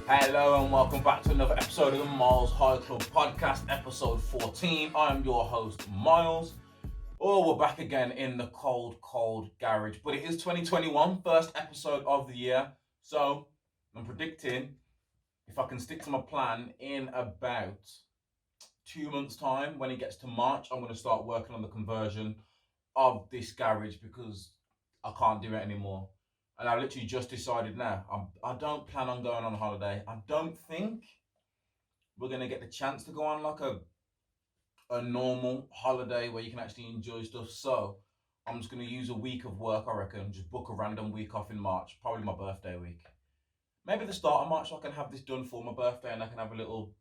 Hello and welcome back to another episode of the MylesHighClub podcast, episode 14. I'm your host, Myles. Oh, we're back again in the cold garage. But it is 2021, first episode of the year. So I'm predicting if I can stick to my plan in about 2 months' time, when it gets to March, I'm going to start working on the conversion of this garage because I can't do it anymore. And I literally just decided now, I don't plan on going on holiday. I don't think we're going to get the chance to go on like a normal holiday where you can actually enjoy stuff. So I'm just going to use a week of work, I reckon. Just book a random week off in March, probably my birthday week. Maybe the start of March, so I can have this done for my birthday and I can have a little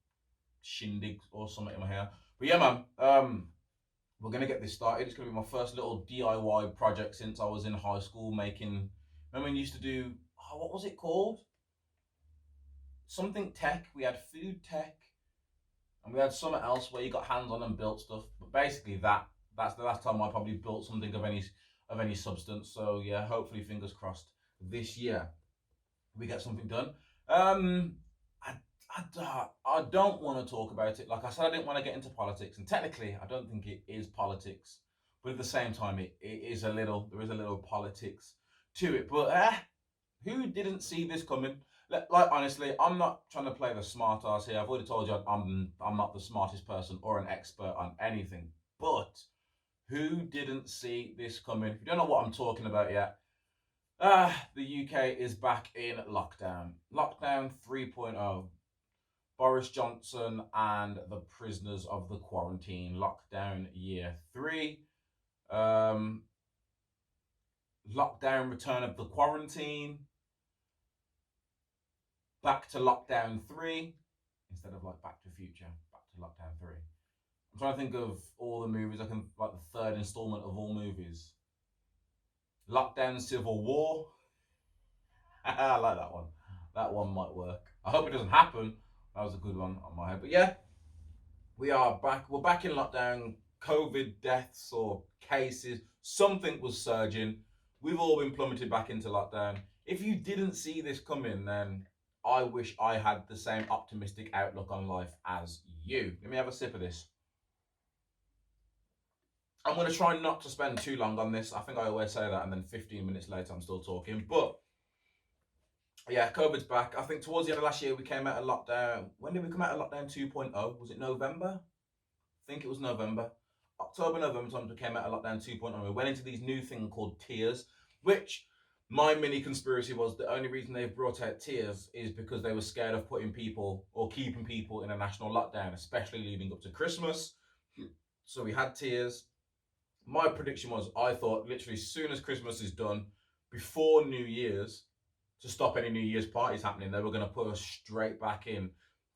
shindig or something in my hair. But yeah, man, we're gonna get this started. It's gonna be my first little DIY project since I was in high school making. Remember when we used to do, what was it called? Something tech. We had food tech, and we had something else where you got hands on and built stuff. But basically, that's the last time I probably built something of any substance. So yeah, hopefully, fingers crossed, this year we get something done. I, I don't want to talk about it. Like I said, I didn't want to get into politics, and technically, I don't think it is politics. But at the same time, it is a little. There is a little politics to it. But who didn't see this coming? Like honestly, I'm not trying to play the smart ass here. I've already told you I'm not the smartest person or an expert on anything. But who didn't see this coming? If you don't know what I'm talking about yet, the UK is back in lockdown. Lockdown 3.0. Boris Johnson and the prisoners of the quarantine. Lockdown year 3. Um, Lockdown return of the quarantine. Back to lockdown 3 instead of like Back to the Future. Back to lockdown 3. I'm trying to think of all the movies I can, like the third installment of all movies. Lockdown Civil War. I like that one. That one might work. I hope it doesn't happen. That was a good one on my head. But yeah, we are back. We're back in lockdown. COVID deaths or cases, something was surging. We've all been plummeted back into lockdown. If you didn't see this coming, then I wish I had the same optimistic outlook on life as you. Let me have a sip of this. I'm going to try not to spend too long on this. I think I always say that, and then 15 minutes later, I'm still talking. But yeah, COVID's back. I think towards the end of last year, we came out of lockdown. When did we come out of lockdown 2.0? Was it November? I think it was November. October, November times we came out of lockdown 2.0. We went into these new thing called tiers, which my mini conspiracy was the only reason they've brought out tiers is because they were scared of putting people or keeping people in a national lockdown, especially leading up to Christmas. So we had tiers. My prediction was I thought literally as soon as Christmas is done, before New Year's, to stop any New Year's parties happening, they were going to put us straight back in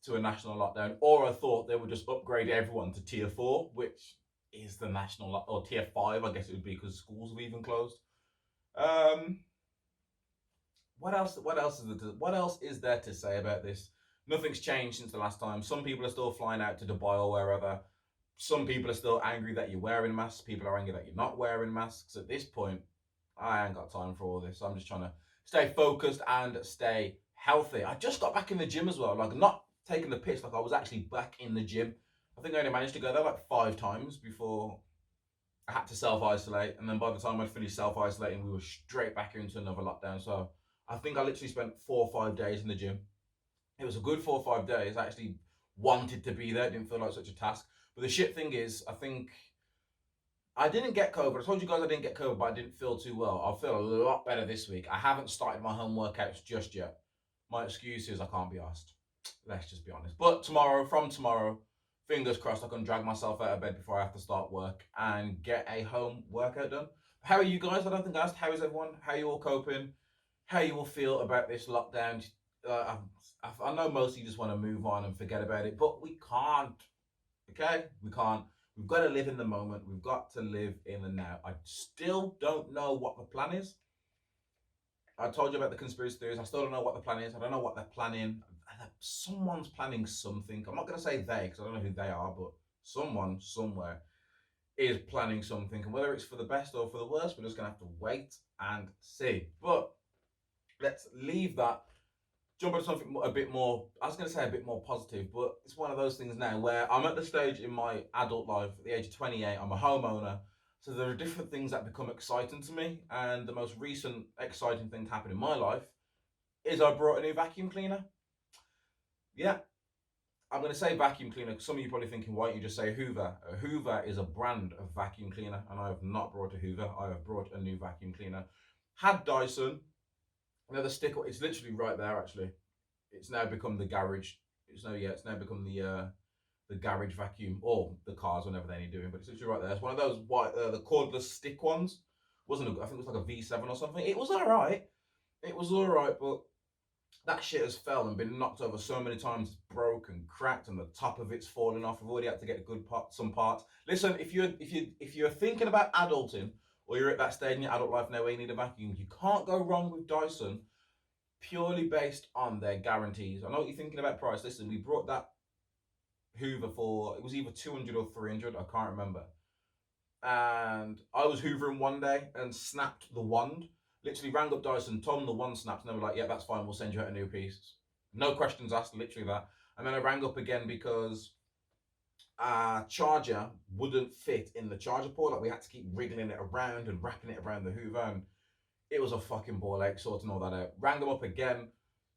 to a national lockdown. Or I thought they would just upgrade everyone to tier 4, which is the national, or tier 5, I guess it would be because schools have even closed. What else? What else is there to say about this? Nothing's changed since the last time. Some people are still flying out to Dubai or wherever. Some people are still angry that you're wearing masks. People are angry that you're not wearing masks. At this point, I ain't got time for all this. I'm just trying to stay focused and stay healthy. I just got back in the gym as well. Like, not taking the piss. Like, I was actually back in the gym. I think I only managed to go there like 5 times before I had to self-isolate. And then by the time I finished self-isolating, we were straight back into another lockdown. So I think I literally spent 4 or 5 days in the gym. It was a good 4 or 5 days. I actually wanted to be there. It didn't feel like such a task. But the shit thing is, I think I didn't get COVID. I told you guys I didn't get COVID, but I didn't feel too well. I'll feel a lot better this week. I haven't started my home workouts just yet. My excuse is I can't be asked. Let's just be honest. But from tomorrow, fingers crossed, I can drag myself out of bed before I have to start work and get a home workout done. How are you guys? I don't think I asked. How is everyone? How are you all coping? How you all feel about this lockdown? I know most of you just want to move on and forget about it, but we can't. Okay? We can't. We've got to live in the moment. We've got to live in the now. I still don't know what the plan is. I told you about the conspiracy theories. I still don't know what the plan is. I don't know what they're planning. Someone's planning something. I'm not going to say they because I don't know who they are, but someone somewhere is planning something. And whether it's for the best or for the worst, we're just going to have to wait and see. But let's leave that jump into something a bit more, I was going to say a bit more positive, but it's one of those things now where I'm at the stage in my adult life, at the age of 28, I'm a homeowner. So there are different things that become exciting to me. And the most recent exciting thing to happen in my life is I brought a new vacuum cleaner. Yeah, I'm going to say vacuum cleaner because some of you are probably thinking, why don't you just say Hoover? A Hoover is a brand of vacuum cleaner, and I have not brought a Hoover. I have brought a new vacuum cleaner. Had Dyson. The sticker, it's literally right there actually. It's now become the garage. It's now become the garage vacuum, or the cars whenever they need doing, but it's literally right there. It's one of those white, the cordless stick ones. Wasn't I think it was like a V7 or something. It was alright. It was alright, but that shit has fell and been knocked over so many times, it's broke and cracked, and the top of it's falling off. I've already had to get some parts. Listen, if you're thinking about adulting, or you're at that stage in your adult life now where you need a vacuum, you can't go wrong with Dyson, purely based on their guarantees. I know what you're thinking about price. Listen, we brought that Hoover for, it was either 200 or 300, I can't remember. And I was hoovering one day and snapped the wand. Literally rang up Dyson, told them the wand snapped, and they were like, yeah, that's fine, we'll send you out a new piece. No questions asked, literally that. And then I rang up again because our charger wouldn't fit in the charger port. Like, we had to keep wriggling it around and wrapping it around the Hoover, and it was a fucking ball ache sorting all that out. Rang them up again,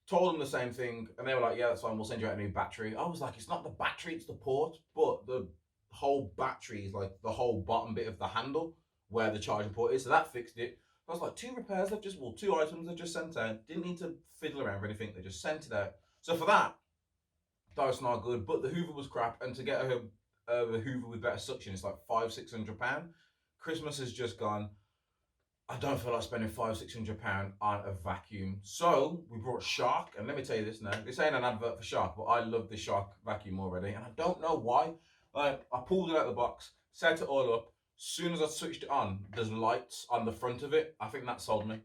told them the same thing, and they were like, yeah, that's fine, we'll send you out a new battery. I was like, it's not the battery, it's the port. But the whole battery is like the whole bottom bit of the handle where the charging port is, so that fixed it. I was like, two items they've just sent out. Didn't need to fiddle around or anything, they just sent it out. So for that, Dyson are good, but the Hoover was crap, and to get a Hoover with better suction, it's like £500-600. Christmas has just gone. I don't feel like spending £500-600 on a vacuum. So we brought Shark, and let me tell you this now. This ain't an advert for Shark, but I love the Shark vacuum already, and I don't know why. Like, I pulled it out of the box, set it all up. As soon as I switched it on, there's lights on the front of it. I think that sold me.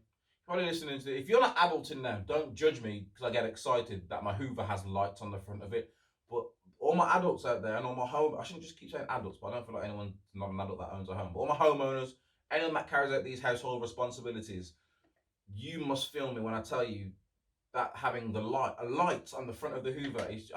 Probably listening to it. If you're not adulting now, don't judge me because I get excited that my Hoover has lights on the front of it. But all my adults out there and all my I shouldn't just keep saying adults, but I don't feel like anyone's not an adult that owns a home. But all my homeowners, anyone that carries out these household responsibilities, you must feel me when I tell you that having a light on the front of the Hoover is,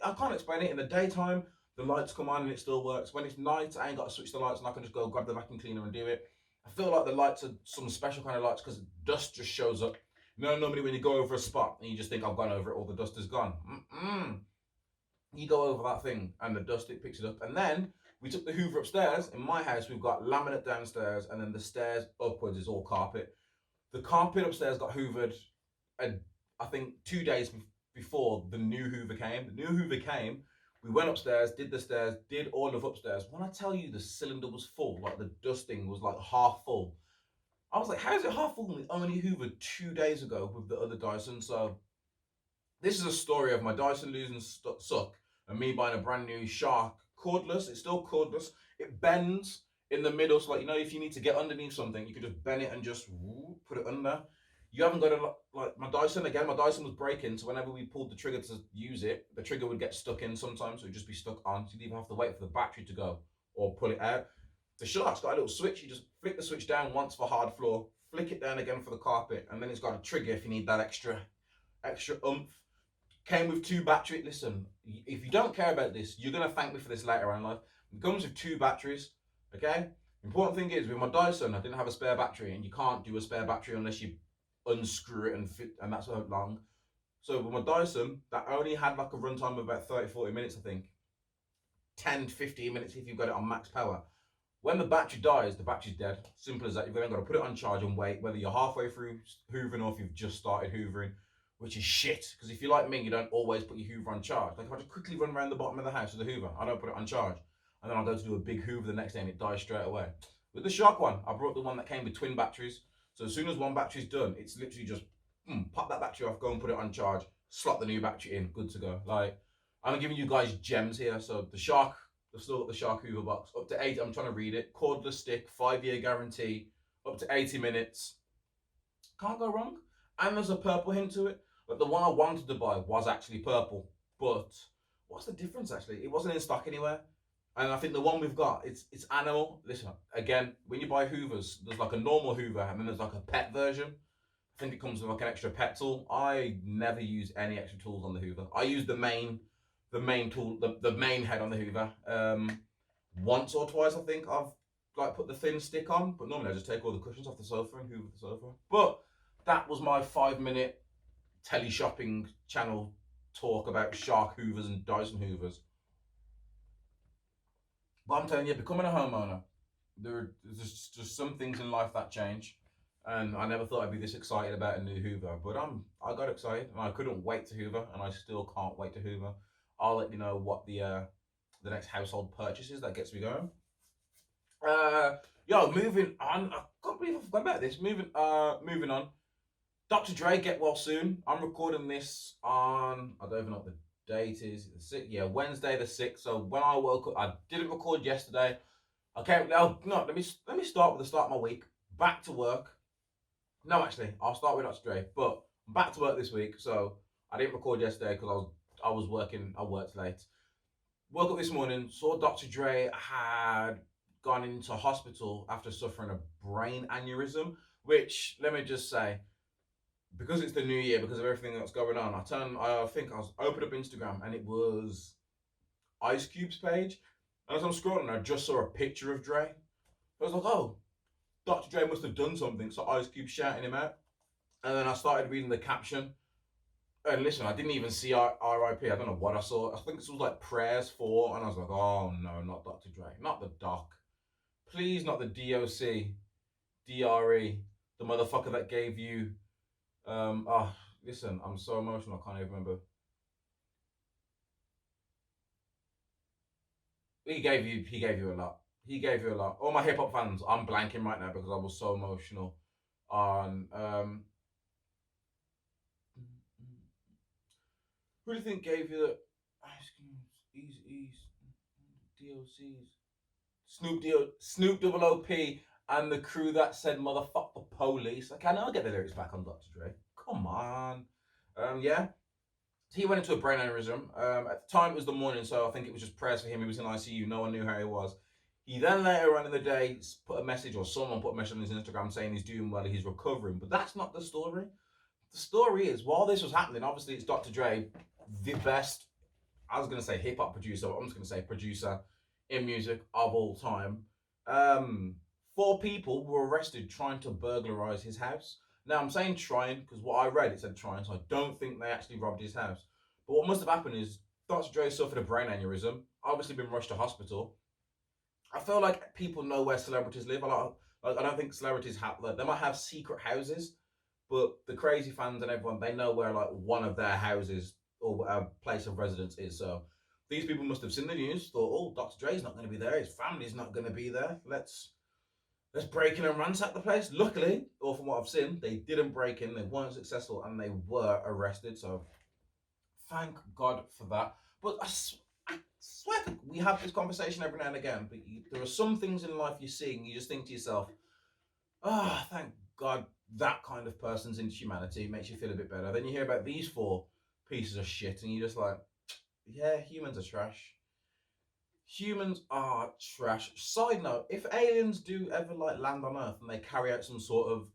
I can't explain it. In the daytime, the lights come on and it still works. When it's night, I ain't got to switch the lights and I can just go grab the vacuum cleaner and do it. I feel like the lights are some special kind of lights because dust just shows up. You know, normally when you go over a spot and you just think, I've gone over it, all the dust is gone. You go over that thing and the dust, it picks it up. And then we took the Hoover upstairs. In my house, we've got laminate downstairs, and then the stairs upwards is all carpet. The carpet upstairs got hoovered, I think 2 days before the new Hoover came. The new Hoover came. We went upstairs, did the stairs, did all of upstairs. When I tell you the cylinder was full, like the dusting was like half full, I was like, how is it half full? We only hoovered 2 days ago with the other Dyson. So this is a story of my Dyson losing suck and me buying a brand new Shark cordless. It's still cordless. It bends in the middle. So, like, you know, if you need to get underneath something, you can just bend it and just put it under. You haven't got to, like my Dyson, again, my Dyson was breaking, so whenever we pulled the trigger to use it, the trigger would get stuck in sometimes, so it would just be stuck on, so you'd either have to wait for the battery to go or pull it out. The Shark's got a little switch, you just flick the switch down once for hard floor, flick it down again for the carpet, and then it's got a trigger if you need that extra oomph. Came with 2 batteries. Listen, if you don't care about this, you're going to thank me for this later on in life. It comes with 2 batteries, okay? Important thing is, with my Dyson, I didn't have a spare battery, and you can't do a spare battery unless you unscrew it and fit, and that's so long. So with my Dyson, that only had like a runtime of about 30-40 minutes, I think. 10-15 minutes if you've got it on max power. When the battery dies, the battery's dead. Simple as that. You've then got to put it on charge and wait, whether you're halfway through hoovering or if you've just started hoovering, which is shit. Because if you're like me, you don't always put your Hoover on charge. Like if I just quickly run around the bottom of the house with the Hoover, I don't put it on charge. And then I'll go to do a big Hoover the next day and it dies straight away. With the Shark one, I brought the one that came with twin batteries. So as soon as one battery's done, it's literally just pop that battery off, go and put it on charge, slot the new battery in, good to go. Like, I'm giving you guys gems here. So the Shark, I've still got the Shark Hoover box, up to 8, I'm trying to read it, cordless stick, 5-year guarantee, up to 80 minutes. Can't go wrong. And there's a purple hint to it. But the one I wanted to buy was actually purple. But what's the difference actually? It wasn't in stock anywhere. And I think the one we've got, it's animal. Listen, again, when you buy Hoovers, there's like a normal Hoover and then there's like a pet version. I think it comes with like an extra pet tool. I never use any extra tools on the Hoover. I use the main tool, the main head on the Hoover. Once or twice, I think I've like put the thin stick on, but normally I just take all the cushions off the sofa and Hoover the sofa. But that was my 5 minute tele shopping channel talk about Shark Hoovers and Dyson Hoovers. But I'm telling you, becoming a homeowner, there's just some things in life that change. And I never thought I'd be this excited about a new Hoover, but I got excited and I couldn't wait to Hoover, and I still can't wait to Hoover. I'll let you know what the next household purchase is that gets me going. Moving on. I can't believe I forgot about this. Moving on. Dr. Dre, get well soon. I'm recording this on, I don't even know what the date is. Wednesday the 6th. So when I woke up, I didn't record yesterday. Okay, no, let me start with the start of my week. Back to work. No, actually, I'll start with Dr. Dre. But I'm back to work this week, so I didn't record yesterday because I was working. I worked late. Woke up this morning, saw Dr. Dre had gone into hospital after suffering a brain aneurysm. Which, let me just say, because it's the new year, because of everything that's going on, I think I was opened up Instagram and it was Ice Cube's page. And as I'm scrolling, I just saw a picture of Dre. I was like, oh, Dr. Dre must have done something, so Ice Cube shouting him out. And then I started reading the caption. And listen, I didn't even see RIP. I don't know what I saw. I think this was like prayers for, and I was like, oh no, not Dr. Dre, not the doc. Please, not the DOC, DRE, the motherfucker that gave you. Listen, I'm so emotional. I can't even remember. He gave you a lot. He gave you a lot. All my hip hop fans, I'm blanking right now because I was so emotional on who do you think gave you the Easy DOCs? Snoop Double OP and the crew that said motherfuck the police. Okay, now I'll get the lyrics back on Dr. Dre. Come on. Yeah. He went into a brain aneurysm. At the time, it was the morning, so I think it was just prayers for him. He was in ICU. No one knew how he was. He then later on in the day put a message, or someone put a message on his Instagram saying he's doing well, he's recovering. But that's not the story. The story is, while this was happening, obviously it's Dr. Dre, the best, I was going to say hip hop producer, but I'm just going to say producer in music of all time. 4 people were arrested trying to burglarize his house. Now, I'm saying trying because what I read, it said trying, so I don't think they actually robbed his house. But what must have happened is Dr. Dre suffered a brain aneurysm, obviously been rushed to hospital. I feel like people know where celebrities live. I don't think celebrities have, like, they might have secret houses, but the crazy fans and everyone, they know where like one of their houses or a place of residence is. So these people must have seen the news, thought, oh, Dr. Dre's not going to be there, his family's not going to be there. Let's break in and ransack the place. Luckily, or from what I've seen, they didn't break in, they weren't successful, and they were arrested. So thank God for that. But I swear we have this conversation every now and again, but there are some things in life you see and you just think to yourself, thank God that kind of person's into humanity, makes you feel a bit better. Then you hear about these 4 pieces of shit and you're just like, yeah, humans are trash. Humans are trash. Side note, if aliens do ever like land on Earth and they carry out some sort of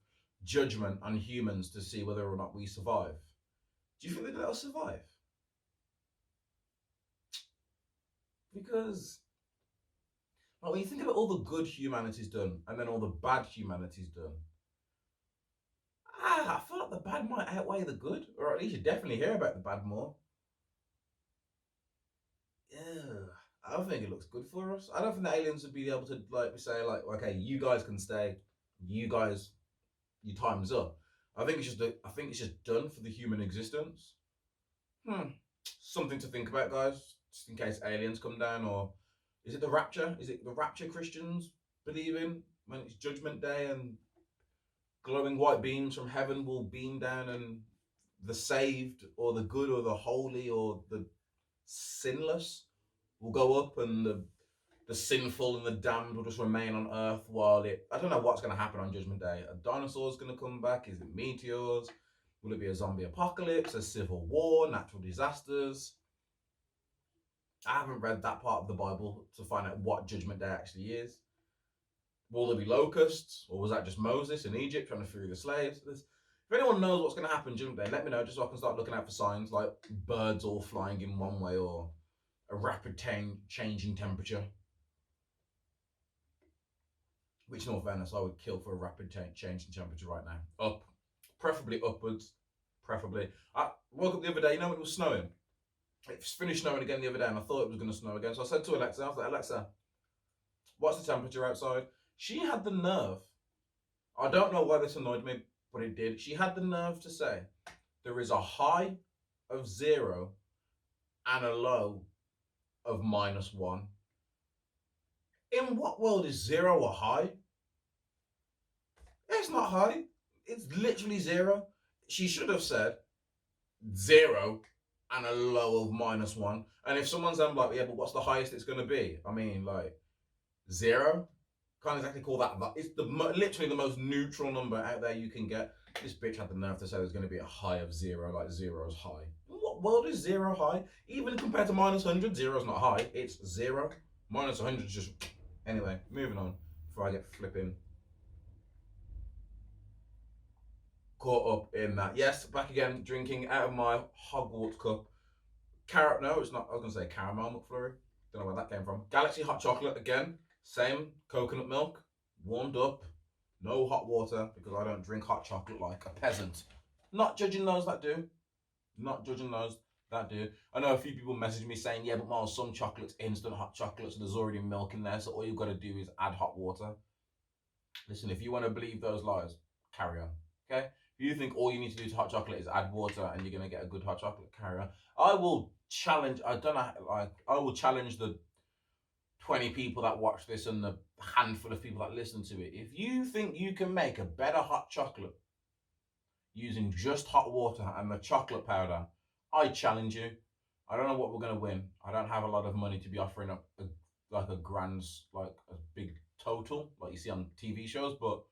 judgment on humans to see whether or not we survive, do you think they'd let us survive? Because when you think about all the good humanity's done and then all the bad humanity's done, I feel like the bad might outweigh the good, or at least you definitely hear about the bad more. Yeah, I don't think it looks good for us. I don't think the aliens would be able to like say like, okay, you guys can stay, you guys, your time's up. I think it's just done for the human existence. Something to think about, guys, just in case aliens come down. Or is it the rapture? Is it the rapture Christians believe in when it's Judgment Day and glowing white beams from heaven will beam down and the saved or the good or the holy or the sinless will go up and the sinful and the damned will just remain on earth while I don't know what's going to happen on Judgment Day. A dinosaur's going to come back? Is it meteors? Will it be a zombie apocalypse, a civil war, natural disasters? I haven't read that part of the Bible to find out what Judgment Day actually is. Will there be locusts? Or was that just Moses in Egypt trying to free the slaves? If anyone knows what's going to happen during the day, let me know just so I can start looking out for signs like birds all flying in one way or a rapid change in temperature. Which, in all fairness, I would kill for a rapid change in temperature right now. Up, preferably upwards, preferably. I woke up the other day, you know when it was snowing? It finished snowing again the other day and I thought it was going to snow again. So I said to Alexa, I was like, Alexa, what's the temperature outside? She had the nerve. I don't know why this annoyed me, but it did. She had the nerve to say there is a high of 0 and a low of -1. In what world is 0 a high? It's not high. It's literally 0. She should have said 0 and a low of -1. And if someone's then like, yeah, but what's the highest it's going to be? I mean, like 0. Can't exactly call that. It's literally the most neutral number out there you can get. This bitch had the nerve to say there's going to be a high of 0, like 0 is high. In what world is 0 high? Even compared to -100, 0 is not high. It's 0. -100 is just. Anyway, moving on before I get flipping caught up in that. Yes, back again, drinking out of my Hogwarts cup. No, it's not. I was going to say caramel McFlurry. Don't know where that came from. Galaxy hot chocolate again. Same coconut milk, warmed up, no hot water because I don't drink hot chocolate like a peasant. Not judging those that do. Not judging those that do. I know a few people message me saying, yeah, but Myles, some chocolate's instant hot chocolate, so there's already milk in there, so all you've got to do is add hot water. Listen, if you want to believe those lies, carry on. Okay? If you think all you need to do to hot chocolate is add water and you're going to get a good hot chocolate, carry on. I will challenge, I will challenge the 20 people that watch this and the handful of people that listen to it. If you think you can make a better hot chocolate using just hot water and the chocolate powder, I challenge you. I don't know what we're going to win. I don't have a lot of money to be offering up like a big total like you see on TV shows, but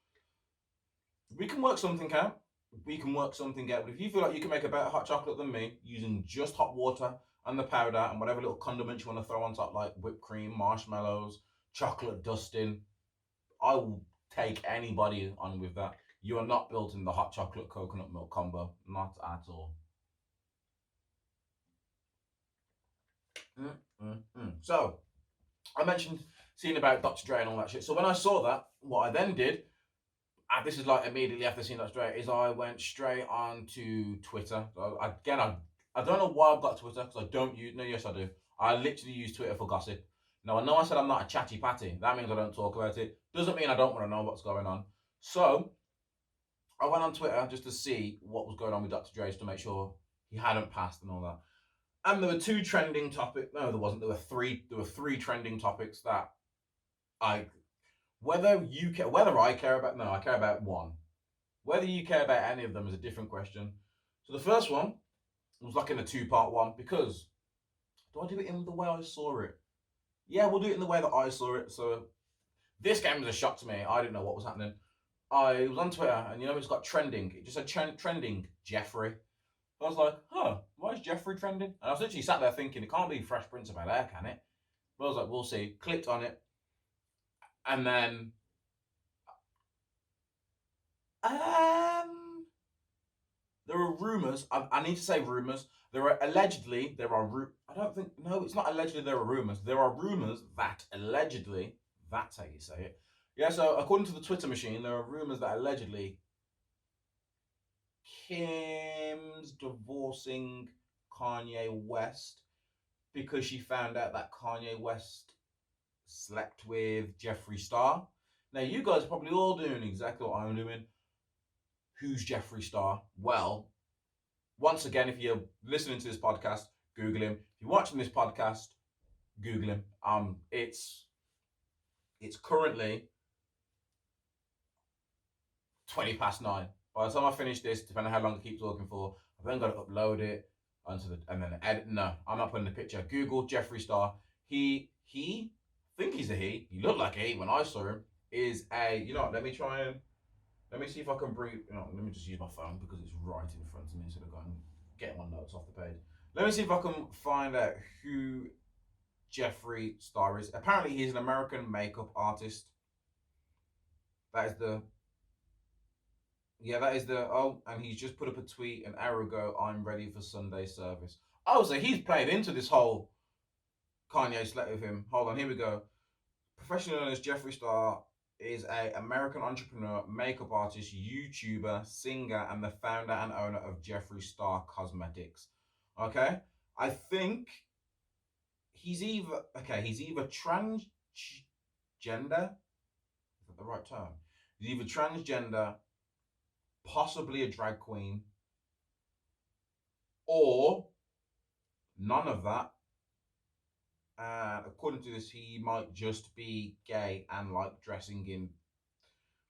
we can work something out. We can work something out. But if you feel like you can make a better hot chocolate than me using just hot water and the powder and whatever little condiments you want to throw on top, like whipped cream, marshmallows, chocolate dusting, I will take anybody on with that. You are not built in the hot chocolate coconut milk combo. Not at all. So, I mentioned seeing about Dr. Dre and all that shit. So when I saw that, what I then did, and this is like immediately after seeing Dr. Dre, is I went straight on to Twitter. So again, I don't know why I've got Twitter, because I don't use, no, yes I do. I literally use Twitter for gossip. Now, I know I said I'm not a chatty patty. That means I don't talk about it. Doesn't mean I don't want to know what's going on. So, I went on Twitter just to see what was going on with Dr. Dre, to make sure he hadn't passed and all that. And there were two trending topics. No, there wasn't. There were three. There were three trending topics that whether I care about. No, I care about one. Whether you care about any of them is a different question. So the first one was like in a two-part one, because do I do it in the way I saw it? Yeah, we'll do it in the way that I saw it. So this game was a shock to me. I didn't know what was happening. I was on Twitter, and it's got trending. It just said trending Jeffrey. I was like, huh, why is Jeffrey trending? And I was literally sat there thinking, it can't be Fresh Prince of Bel-Air, can it? But I was like, we'll see. Clicked on it. And then there are rumors. I need to say rumors. I don't think, no, it's not allegedly there are rumors. There are rumors that allegedly, that's how you say it. Yeah, so according to the Twitter machine, there are rumors that allegedly Kim's divorcing Kanye West because she found out that Kanye West slept with Jeffree Star. Now, you guys are probably all doing exactly what I'm doing. Who's Jeffree Star? Well, once again, if you're listening to this podcast, Google him. If you're watching this podcast, Google him. It's currently 9:20. By the time I finish this, depending on how long I keep talking for, I've then got to upload it onto and then edit. No, I'm not putting the picture. Google Jeffree Star. He, I think he's a he. He looked like a he when I saw him. Is a, let me see if I can bring, let me just use my phone because it's right in front of me instead of going getting my notes off the page. Let me see if I can find out who Jeffree Star is. Apparently, he's an American makeup artist. That is the Yeah, that is the and he's just put up a tweet an hour ago. I'm ready for Sunday service. Oh, so he's played into this whole Kanye slept with him. Hold on, here we go. Professionally known as Jeffree Star is a American entrepreneur, makeup artist, YouTuber, singer, and the founder and owner of Jeffree Star Cosmetics. Okay, I think he's either transgender. Is that the right term? He's either transgender, possibly a drag queen, or none of that. And according to this, he might just be gay and like dressing in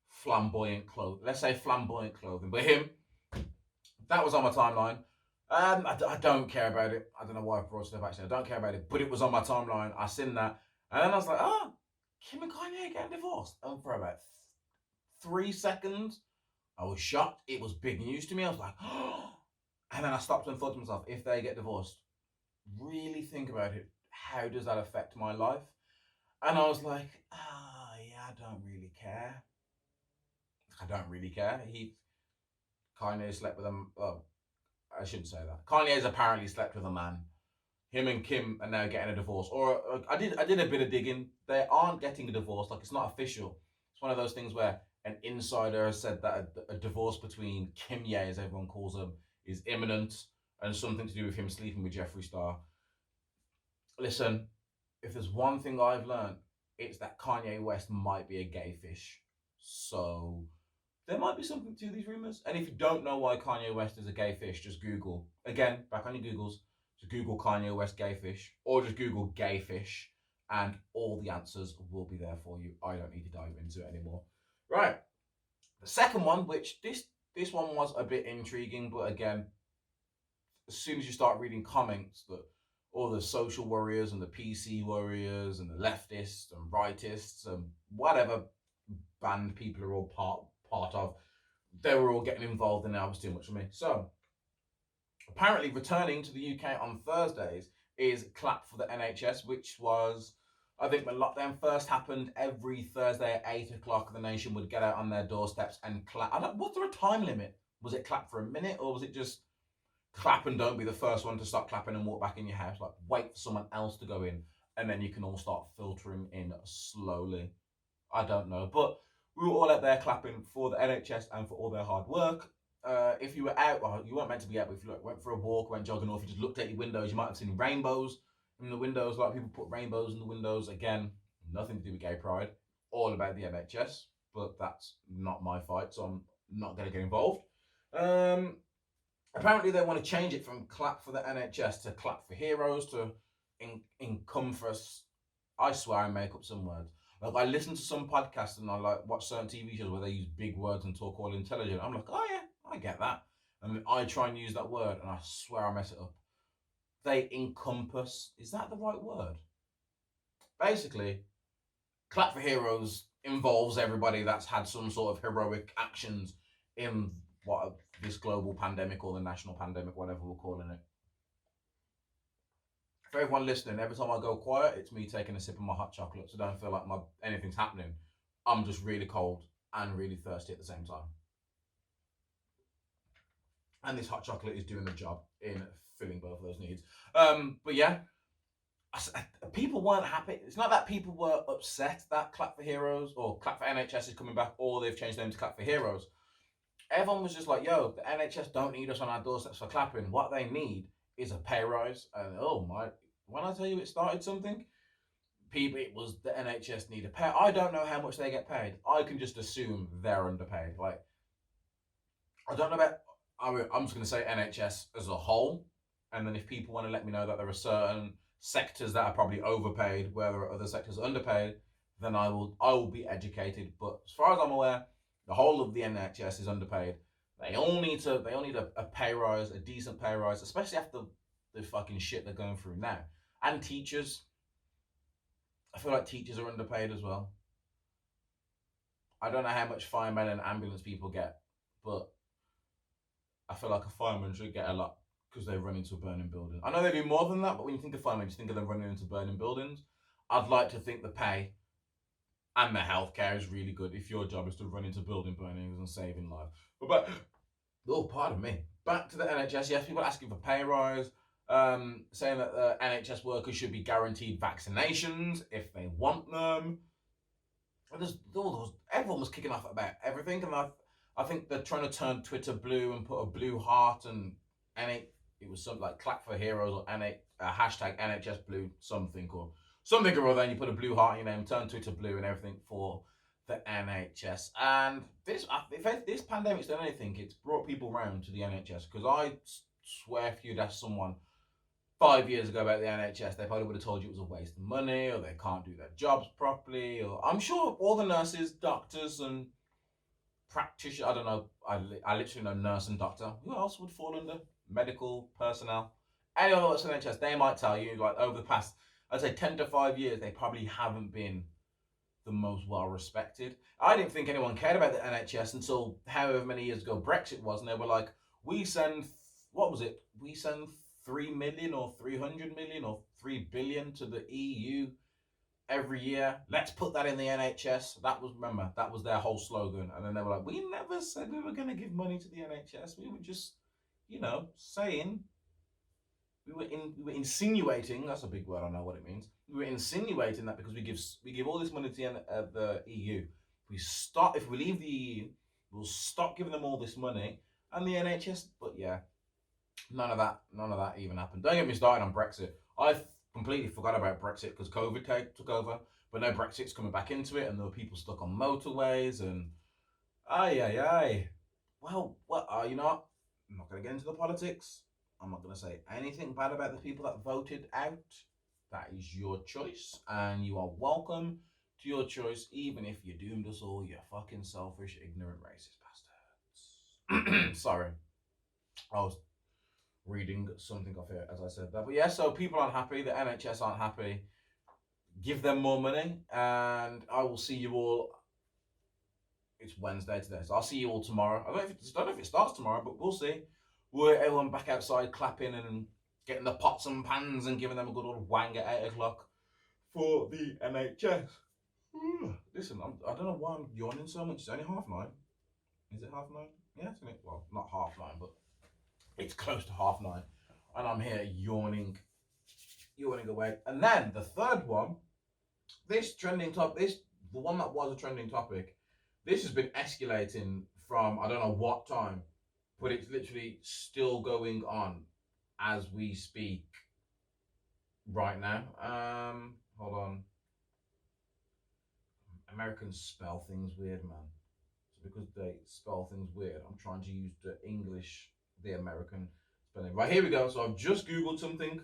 flamboyant clothing. Let's say flamboyant clothing. But him, that was on my timeline. I don't care about it. I don't know why I brought it up actually. I don't care about it, but it was on my timeline. I seen that, and then I was like, oh, Kim and Kanye getting divorced. And for about 3 seconds, I was shocked. It was big news to me. I was like, oh. And then I stopped and thought to myself, if they get divorced, really think about it. How does that affect my life? And I was like, yeah, I don't really care. I don't really care. Kanye slept with him. Well, I shouldn't say that. Kanye's apparently slept with a man. Him and Kim are now getting a divorce. Or I did a bit of digging. They aren't getting a divorce. Like, it's not official. It's one of those things where an insider has said that a divorce between Kim Ye, as everyone calls him, is imminent and something to do with him sleeping with Jeffree Star. Listen, if there's one thing I've learned, it's that Kanye West might be a gay fish. So there might be something to these rumors. And if you don't know why Kanye West is a gay fish, just Google. Again, back on your Googles, just Google Kanye West gay fish, or just Google gay fish, and all the answers will be there for you. I don't need to dive into it anymore. Right. The second one, which this one was a bit intriguing, but again, as soon as you start reading comments that all the social warriors and the PC warriors and the leftists and rightists and whatever band people are all part of, they were all getting involved, and that was too much for me. So apparently returning to the UK on Thursdays is Clap for the NHS, which was, I think when lockdown first happened, every Thursday at 8 o'clock the nation would get out on their doorsteps and clap. Was there a time limit? Was it clap for a minute, or was it just clap and don't be the first one to start clapping and walk back in your house? Like, wait for someone else to go in, and then you can all start filtering in slowly. I don't know, but we were all out there clapping for the NHS and for all their hard work. If you were out, well, you weren't meant to be out, but if you went for a walk, went jogging, or if you just looked at your windows, you might have seen rainbows in the windows. Like, people put rainbows in the windows. Again, nothing to do with gay pride, all about the NHS, but that's not my fight, so I'm not going to get involved. Apparently, they want to change it from clap for the NHS to clap for heroes to encompass. I swear I make up some words. Like, I listen to some podcasts and I like watch certain TV shows where they use big words and talk all intelligent. I'm like, oh yeah, I get that. And then I try and use that word and I swear I mess it up. They encompass. Is that the right word? Basically, Clap for Heroes involves everybody that's had some sort of heroic actions in what this global pandemic or the national pandemic, whatever we're calling it. For everyone listening, every time I go quiet, it's me taking a sip of my hot chocolate, so don't feel like anything's happening. I'm just really cold and really thirsty at the same time. And this hot chocolate is doing the job in filling both of those needs. But yeah, people weren't happy. It's not that people were upset that Clap for Heroes or Clap for NHS is coming back, or they've changed the name to Clap for Heroes. Everyone was just like, yo, the NHS don't need us on our doorsteps for clapping. What they need is a pay rise. And oh my, when I tell you it started something, people, it was the NHS need a pay. I don't know how much they get paid. I can just assume they're underpaid. Like, I don't know about, I'm just going to say NHS as a whole. And then if people want to let me know that there are certain sectors that are probably overpaid, where there are other sectors underpaid, then I will be educated. But as far as I'm aware, the whole of the NHS is underpaid. They all need a pay rise, a decent pay rise, especially after the fucking shit they're going through now. And teachers, I feel like teachers are underpaid as well. I don't know how much firemen and ambulance people get, but I feel like a fireman should get a lot because they run into a burning building. I know they do more than that, but when you think of firemen, you think of them running into burning buildings. I'd like to think the pay And the healthcare is really good if your job is to run into building burnings and saving lives. But oh, pardon me. Back to the NHS. Yes, people asking for pay rise, saying that NHS workers should be guaranteed vaccinations if they want them. And there's all those. Everyone was kicking off about everything, and I think they're trying to turn Twitter blue and put a blue heart and NH. It was something like Clap for Heroes or hashtag NHS Blue something or other, and you put a blue heart in your name, turn Twitter blue and everything for the NHS. And if this pandemic's done anything, it's brought people round to the NHS. Because I swear if you'd asked someone 5 years ago about the NHS, they probably would have told you it was a waste of money, or they can't do their jobs properly, or I'm sure all the nurses, doctors, and practitioners, I don't know, I literally know nurse and doctor. Who else would fall under medical personnel? Anyone that works in the NHS, they might tell you, like, over the past, I'd say 10 to 5 years, they probably haven't been the most well respected. I didn't think anyone cared about the NHS until however many years ago Brexit was, and they were like, we send, what was it? We send 3 million or 300 million or 3 billion to the EU every year. Let's put that in the NHS. That was their whole slogan. And then they were like, we never said we were going to give money to the NHS. We were just, saying, we were insinuating, that's a big word, I don't know what it means. We were insinuating that because we give all this money to the EU. If we leave the EU, we'll stop giving them all this money. And the NHS, but yeah, none of that even happened. Don't get me started on Brexit. I completely forgot about Brexit because COVID took over. But now Brexit's coming back into it, and there were people stuck on motorways, and well, you know what? I'm not going to get into the politics. I'm not going to say anything bad about the people that voted out. That is your choice, and you are welcome to your choice, even if you doomed us all, you fucking selfish, ignorant, racist bastards. Sorry. I was reading something off here as I said that. But yeah, so people aren't happy, the NHS aren't happy. Give them more money, and I will see you all. It's Wednesday today, so I'll see you all tomorrow. I don't know if it starts tomorrow, but we'll see. We're everyone back outside clapping and getting the pots and pans and giving them a good old wang at 8 o'clock for the NHS. Listen, I don't know why I'm yawning so much. It's only 9:30. Is it 9:30? Yeah, it's only, well, not 9:30, but it's close to 9:30. And I'm here yawning away. And then the third one, this trending topic, the one that was a trending topic, this has been escalating from I don't know what time, but it's literally still going on as we speak right now. Hold on. Americans spell things weird, man. So because they spell things weird, I'm trying to use the English, the American spelling. Right, here we go. So I've just Googled something.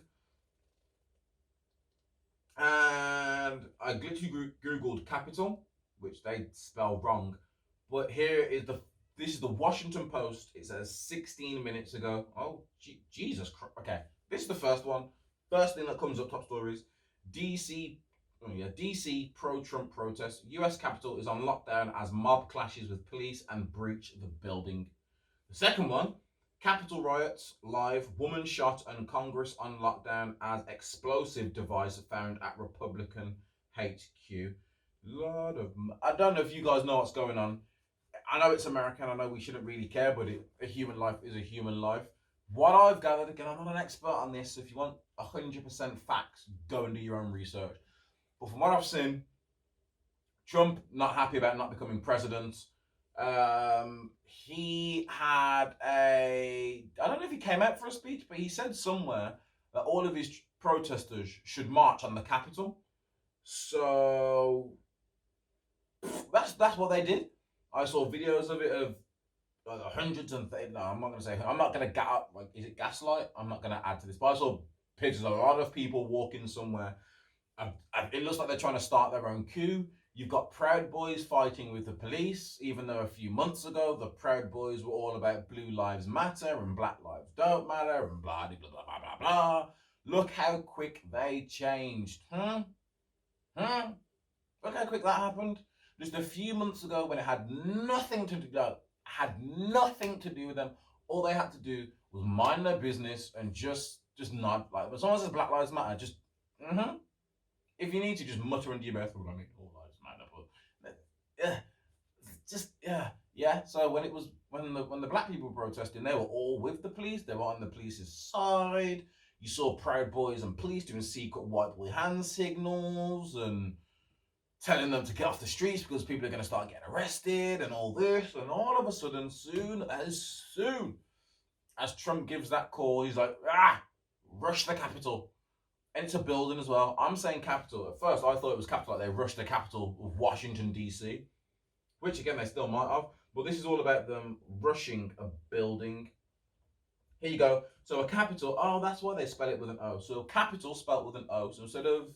And I literally Googled capital, which they spell wrong. But this is the Washington Post. It says 16 minutes ago. Oh, Jesus Christ. Okay, this is the first one. First thing that comes up, top stories. DC pro-Trump protest. US Capitol is on lockdown as mob clashes with police and breach the building. The second one, Capitol riots, live, woman shot and Congress on lockdown as explosive device found at Republican HQ. I don't know if you guys know what's going on. I know it's American, I know we shouldn't really care, but a human life is a human life. What I've gathered, again, I'm not an expert on this, so if you want 100% facts, go and do your own research. But from what I've seen, Trump not happy about not becoming president. He had I don't know if he came out for a speech, but he said somewhere that all of his protesters should march on the Capitol. So that's what they did. I saw videos of it of hundreds and no, I'm not gonna get up. Like, is it gaslight? I'm not gonna add to this, but I saw pictures of a lot of people walking somewhere. It looks like they're trying to start their own coup. You've got Proud Boys fighting with the police, even though a few months ago the Proud Boys were all about Blue Lives Matter and Black Lives Don't Matter and blah blah blah blah blah blah. Look how quick they changed. Look how quick that happened. Just a few months ago, when it had nothing to do with them. All they had to do was mind their business and just nod. Like, when someone says Black Lives Matter, just If you need to, just mutter under your breath. Well, I mean, all lives matter, but yeah. So when the black people were protesting, they were all with the police. They were on the police's side. You saw Proud Boys and police doing secret white boy hand signals and telling them to get off the streets because people are going to start getting arrested and all this. And all of a sudden, soon as Trump gives that call, he's like, rush the Capitol. And it's a building as well. I'm saying Capitol. At first, I thought it was Capitol, like they rushed the Capitol of Washington, D.C., which again, they still might have. But this is all about them rushing a building. Here you go. So a capital, that's why they spell it with an O. So capital spelled with an O. So instead of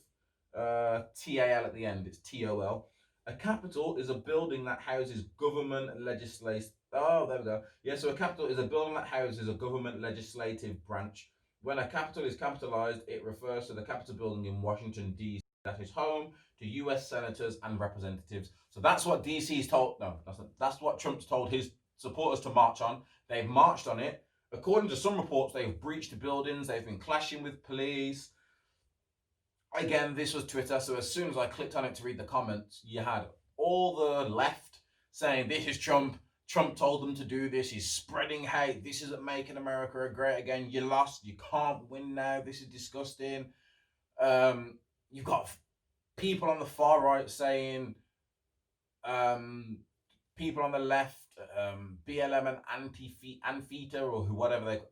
TAL at the end, it's TOL. A capital is a building that houses government legislation. Oh, there we go. Yeah, so a capital is a building that houses a government legislative branch. When a capital is capitalized, it refers to the Capitol building in Washington, D.C. that is home to U.S. senators and representatives. So that's what DC's told. No, that's what Trump's told his supporters to march on. They've marched on it. According to some reports, they've breached the buildings. They've been clashing with police. Again, this was Twitter, so as soon as I clicked on it to read the comments, you had all the left saying, this is Trump. Trump told them to do this. He's spreading hate. This isn't making America great again. You lost. You can't win now. This is disgusting. You've got people on the far right saying, people on the left, BLM and Antifa or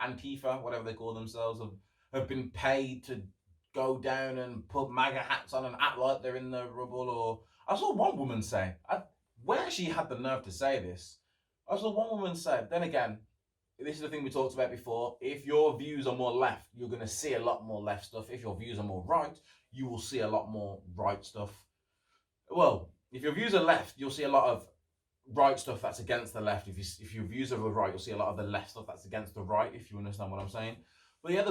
Antifa, whatever they call themselves, have been paid to go down and put MAGA hats on and act like they're in the rubble. Or I saw one woman say, where she had the nerve to say this, I saw one woman say, then again, this is the thing we talked about before, if your views are more left, you're going to see a lot more left stuff. If your views are more right, you will see a lot more right stuff. Well, if your views are left, you'll see a lot of right stuff that's against the left. If your views are right, you'll see a lot of the left stuff that's against the right, if you understand what I'm saying. But yeah,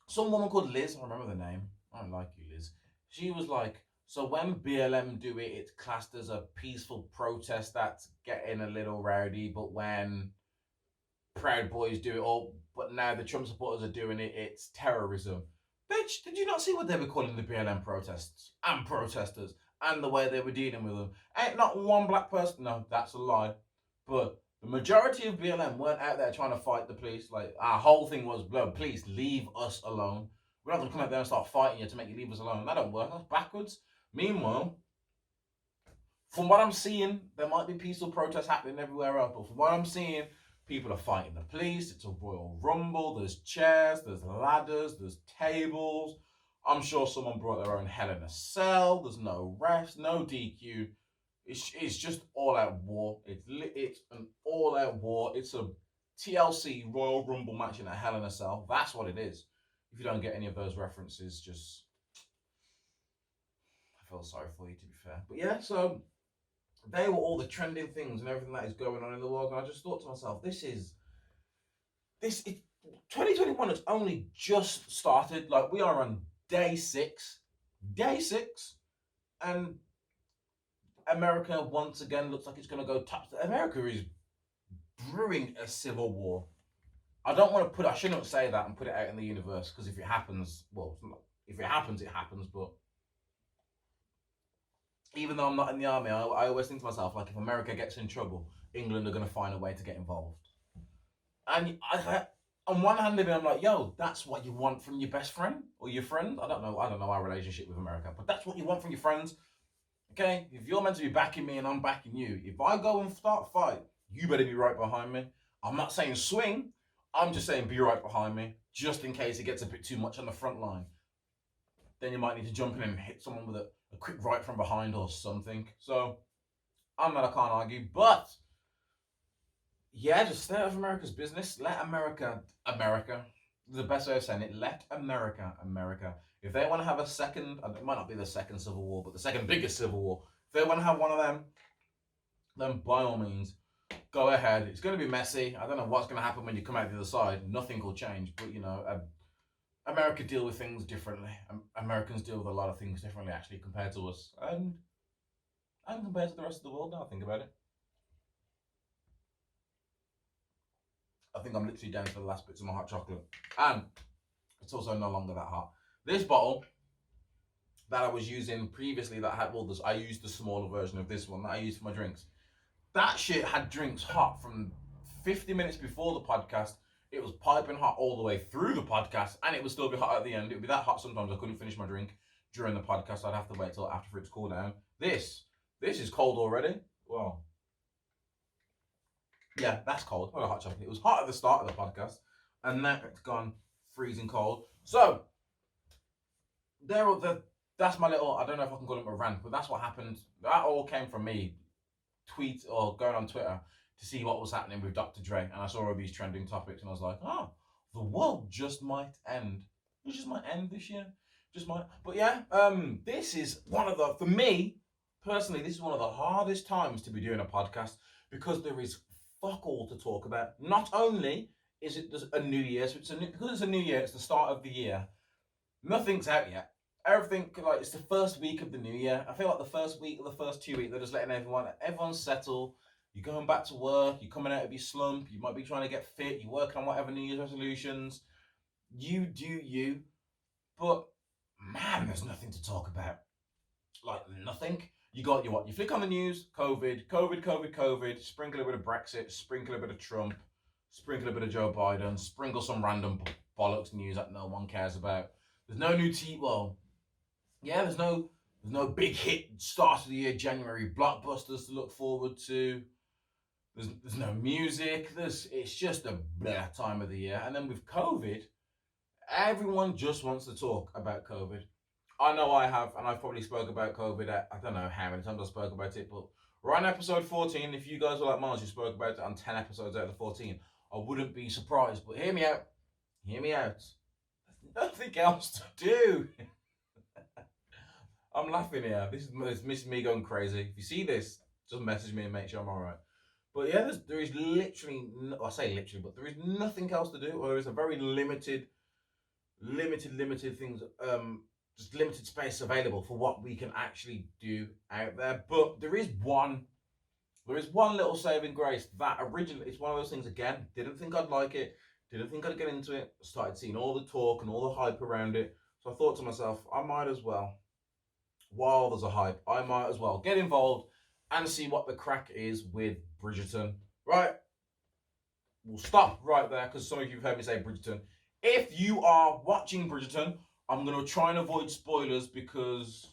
some woman called Liz, I remember the name, I don't like you, Liz. She was like, so when BLM do it, it's classed as a peaceful protest that's getting a little rowdy, but when Proud Boys do it, but now the Trump supporters are doing it, it's terrorism. Bitch, did you not see what they were calling the BLM protests and protesters and the way they were dealing with them? Ain't not one black person, no, that's a lie. But the majority of BLM weren't out there trying to fight the police. Like, our whole thing was, please leave us alone. We're not going to come out there and start fighting you to make you leave us alone. That don't work, that's backwards. Meanwhile, from what I'm seeing, there might be peaceful protests happening everywhere else, but from what I'm seeing, people are fighting the police. It's a Royal Rumble. There's chairs, there's ladders, there's tables. I'm sure someone brought their own Hell in a Cell. There's no refs, no DQ. It's just all-out war. It's an all-out war. It's a TLC Royal Rumble match in a Hell in a Cell. That's what it is. If you don't get any of those references, just... I feel sorry for you, to be fair. But yeah, so... they were all the trending things and everything that is going on in the world. And I just thought to myself, 2021 has only just started. Like, we are on day six, and America once again looks like it's going to go top. America is brewing a civil war. I shouldn't say that and put it out in the universe, because if it happens, if it happens, it happens. But even though I'm not in the army, I always think to myself, like, if America gets in trouble, England are going to find a way to get involved. And on one hand of it, I'm like, yo, that's what you want from your best friend or your friend. I don't know our relationship with America, but that's what you want from your friends. Okay, if you're meant to be backing me and I'm backing you, if I go and start a fight, you better be right behind me. I'm not saying swing, I'm just saying be right behind me, just in case it gets a bit too much on the front line. Then you might need to jump in and hit someone with a quick right from behind or something. So, I can't argue, but yeah, just stay out of America's business. Let America. The best way of saying it, let America. If they want to have a second, it might not be the second civil war, but the second biggest civil war. If they want to have one of them, then by all means, go ahead. It's going to be messy. I don't know what's going to happen when you come out the other side. Nothing will change, but America deal with things differently. Americans deal with a lot of things differently, actually, compared to us, and compared to the rest of the world. Now I think about it, I think I'm literally down to the last bits of my hot chocolate, and it's also no longer that hot. This bottle that I was using previously that had all this. I used the smaller version of this one that I used for my drinks. That shit had drinks hot from 50 minutes before the podcast. It was piping hot all the way through the podcast, and it would still be hot at the end. It would be that hot sometimes I couldn't finish my drink during the podcast. I'd have to wait till after for it to cool down. This is cold already. Well, yeah, that's cold. What a hot chocolate. It was hot at the start of the podcast, and now it's gone freezing cold. So that's my little. I don't know if I can call it a rant, but that's what happened. That all came from me tweet or going on Twitter to see what was happening with Dr. Dre, and I saw all these trending topics, and I was like, oh, the world just might end. It just might end this year. Just might. But yeah, this is one of the, for me personally, this is one of the hardest times to be doing a podcast because there is fuck all to talk about. Not only is it a new year, so because it's a new year, it's the start of the year. Nothing's out yet. Everything, like, it's the first week of the new year. I feel like the first week or the first 2 weeks, they're just letting everyone settle. You're going back to work. You're coming out of your slump. You might be trying to get fit. You're working on whatever New Year's resolutions. You do you. But man, there's nothing to talk about. Like nothing. You got what? You flick on the news. COVID. Sprinkle a bit of Brexit. Sprinkle a bit of Trump. Sprinkle a bit of Joe Biden. Sprinkle some random bollocks news that no one cares about. There's no new well, yeah, there's no big hit start of the year January blockbusters to look forward to. There's no music. It's just a blah time of the year. And then with COVID, everyone just wants to talk about COVID. I know I have, and I've probably spoke about COVID I don't know how many times I spoke about it, but we're on episode 14. If you guys are like Myles, you spoke about it on 10 episodes out of the 14, I wouldn't be surprised. But hear me out. Hear me out. There's nothing else to do. I'm laughing here. This is me going crazy. If you see this, just message me and make sure I'm alright. But yeah, there is literally, I say literally, but there is nothing else to do, or there is a very limited things, just limited space available for what we can actually do out there. But there is one little saving grace that originally, it's one of those things again, didn't think I'd like it, didn't think I'd get into it, started seeing all the talk and all the hype around it. So I thought to myself, I might as well, while there's a hype, I might as well get involved and see what the crack is with Bridgerton. Right? We'll stop right there because some of you have heard me say Bridgerton. If you are watching Bridgerton, I'm going to try and avoid spoilers because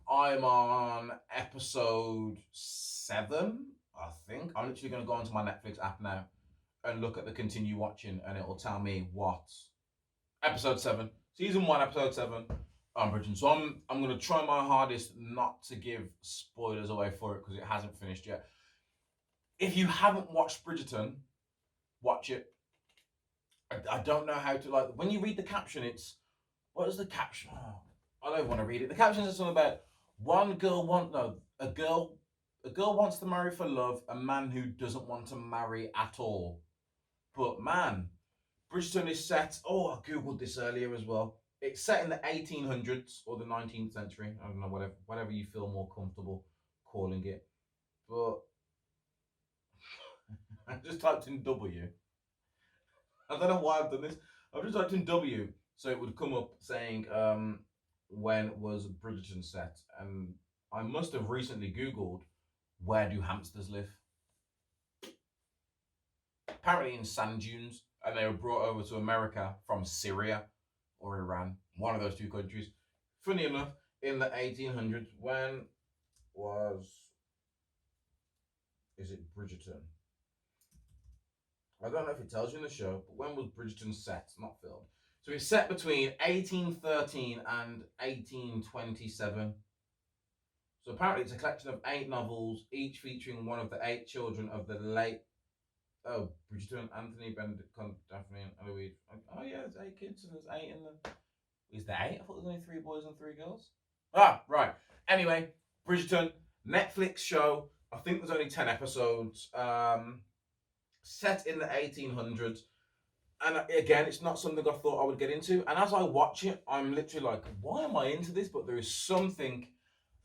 I'm on episode 7, I think. I'm literally going to go onto my Netflix app now and look at the continue watching, and it will tell me what episode 7, season 1, episode 7 on Bridgerton. So I'm going to try my hardest not to give spoilers away for it because it hasn't finished yet. If you haven't watched Bridgerton, watch it. I don't know how to, like, when you read the caption, it's, what is the caption? Oh, I don't want to read it. The caption is something about a girl wants to marry for love, a man who doesn't want to marry at all. But man, Bridgerton is set, I googled this earlier as well. It's set in the 1800s or the 19th century. I don't know, whatever you feel more comfortable calling it. But I just typed in W. I don't know why I've done this. I've just typed in W, so it would come up saying when was Bridgerton set, and I must have recently Googled where do hamsters live. Apparently in sand dunes, and they were brought over to America from Syria or Iran, one of those two countries. Funny enough, in the 1800s, when is it Bridgerton? I don't know if it tells you in the show, but when was Bridgerton set? Not filmed. So it's set between 1813 and 1827. So apparently it's a collection of 8 novels, each featuring one of the 8 children of the late Bridgerton, Anthony, Benedict, Daphne, and Eloise. Oh yeah, there's 8 kids and there's 8 in the... Is there 8? I thought there was only 3 boys and 3 girls. Ah, right. Anyway, Bridgerton, Netflix show. I think there's only 10 episodes. Set in the 1800s. And again, it's not something I thought I would get into. And as I watch it, I'm literally like, why am I into this? But there is something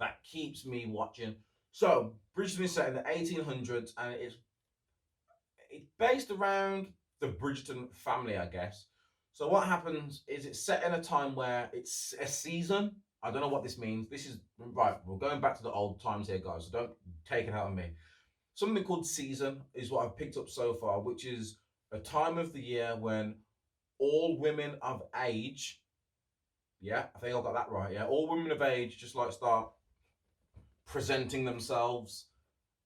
that keeps me watching. So, Bridgerton is set in the 1800s, and it's based around the Bridgerton family, I guess. So what happens is it's set in a time where it's a season I don't know what this means. This is right. We're going back to the old times here, guys. So don't take it out on me. Something called season is what I've picked up so far, which is a time of the year when all women of age, yeah, I think I got that right. Yeah, all women of age just like start presenting themselves,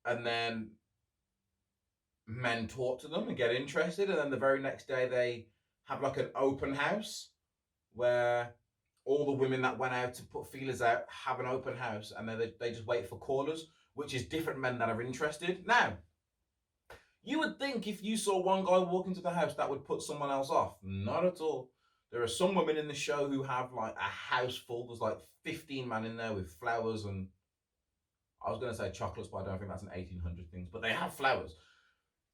and then men talk to them and get interested, and then the very next day they have like an open house where all the women that went out to put feelers out have an open house, and then they just wait for callers, which is different men that are interested. Now, you would think if you saw one guy walk into the house that would put someone else off. Not at all. There are some women in the show who have like a house full. There's like 15 men in there with flowers and, I was going to say chocolates, but I don't think that's an 1800 thing. But they have flowers.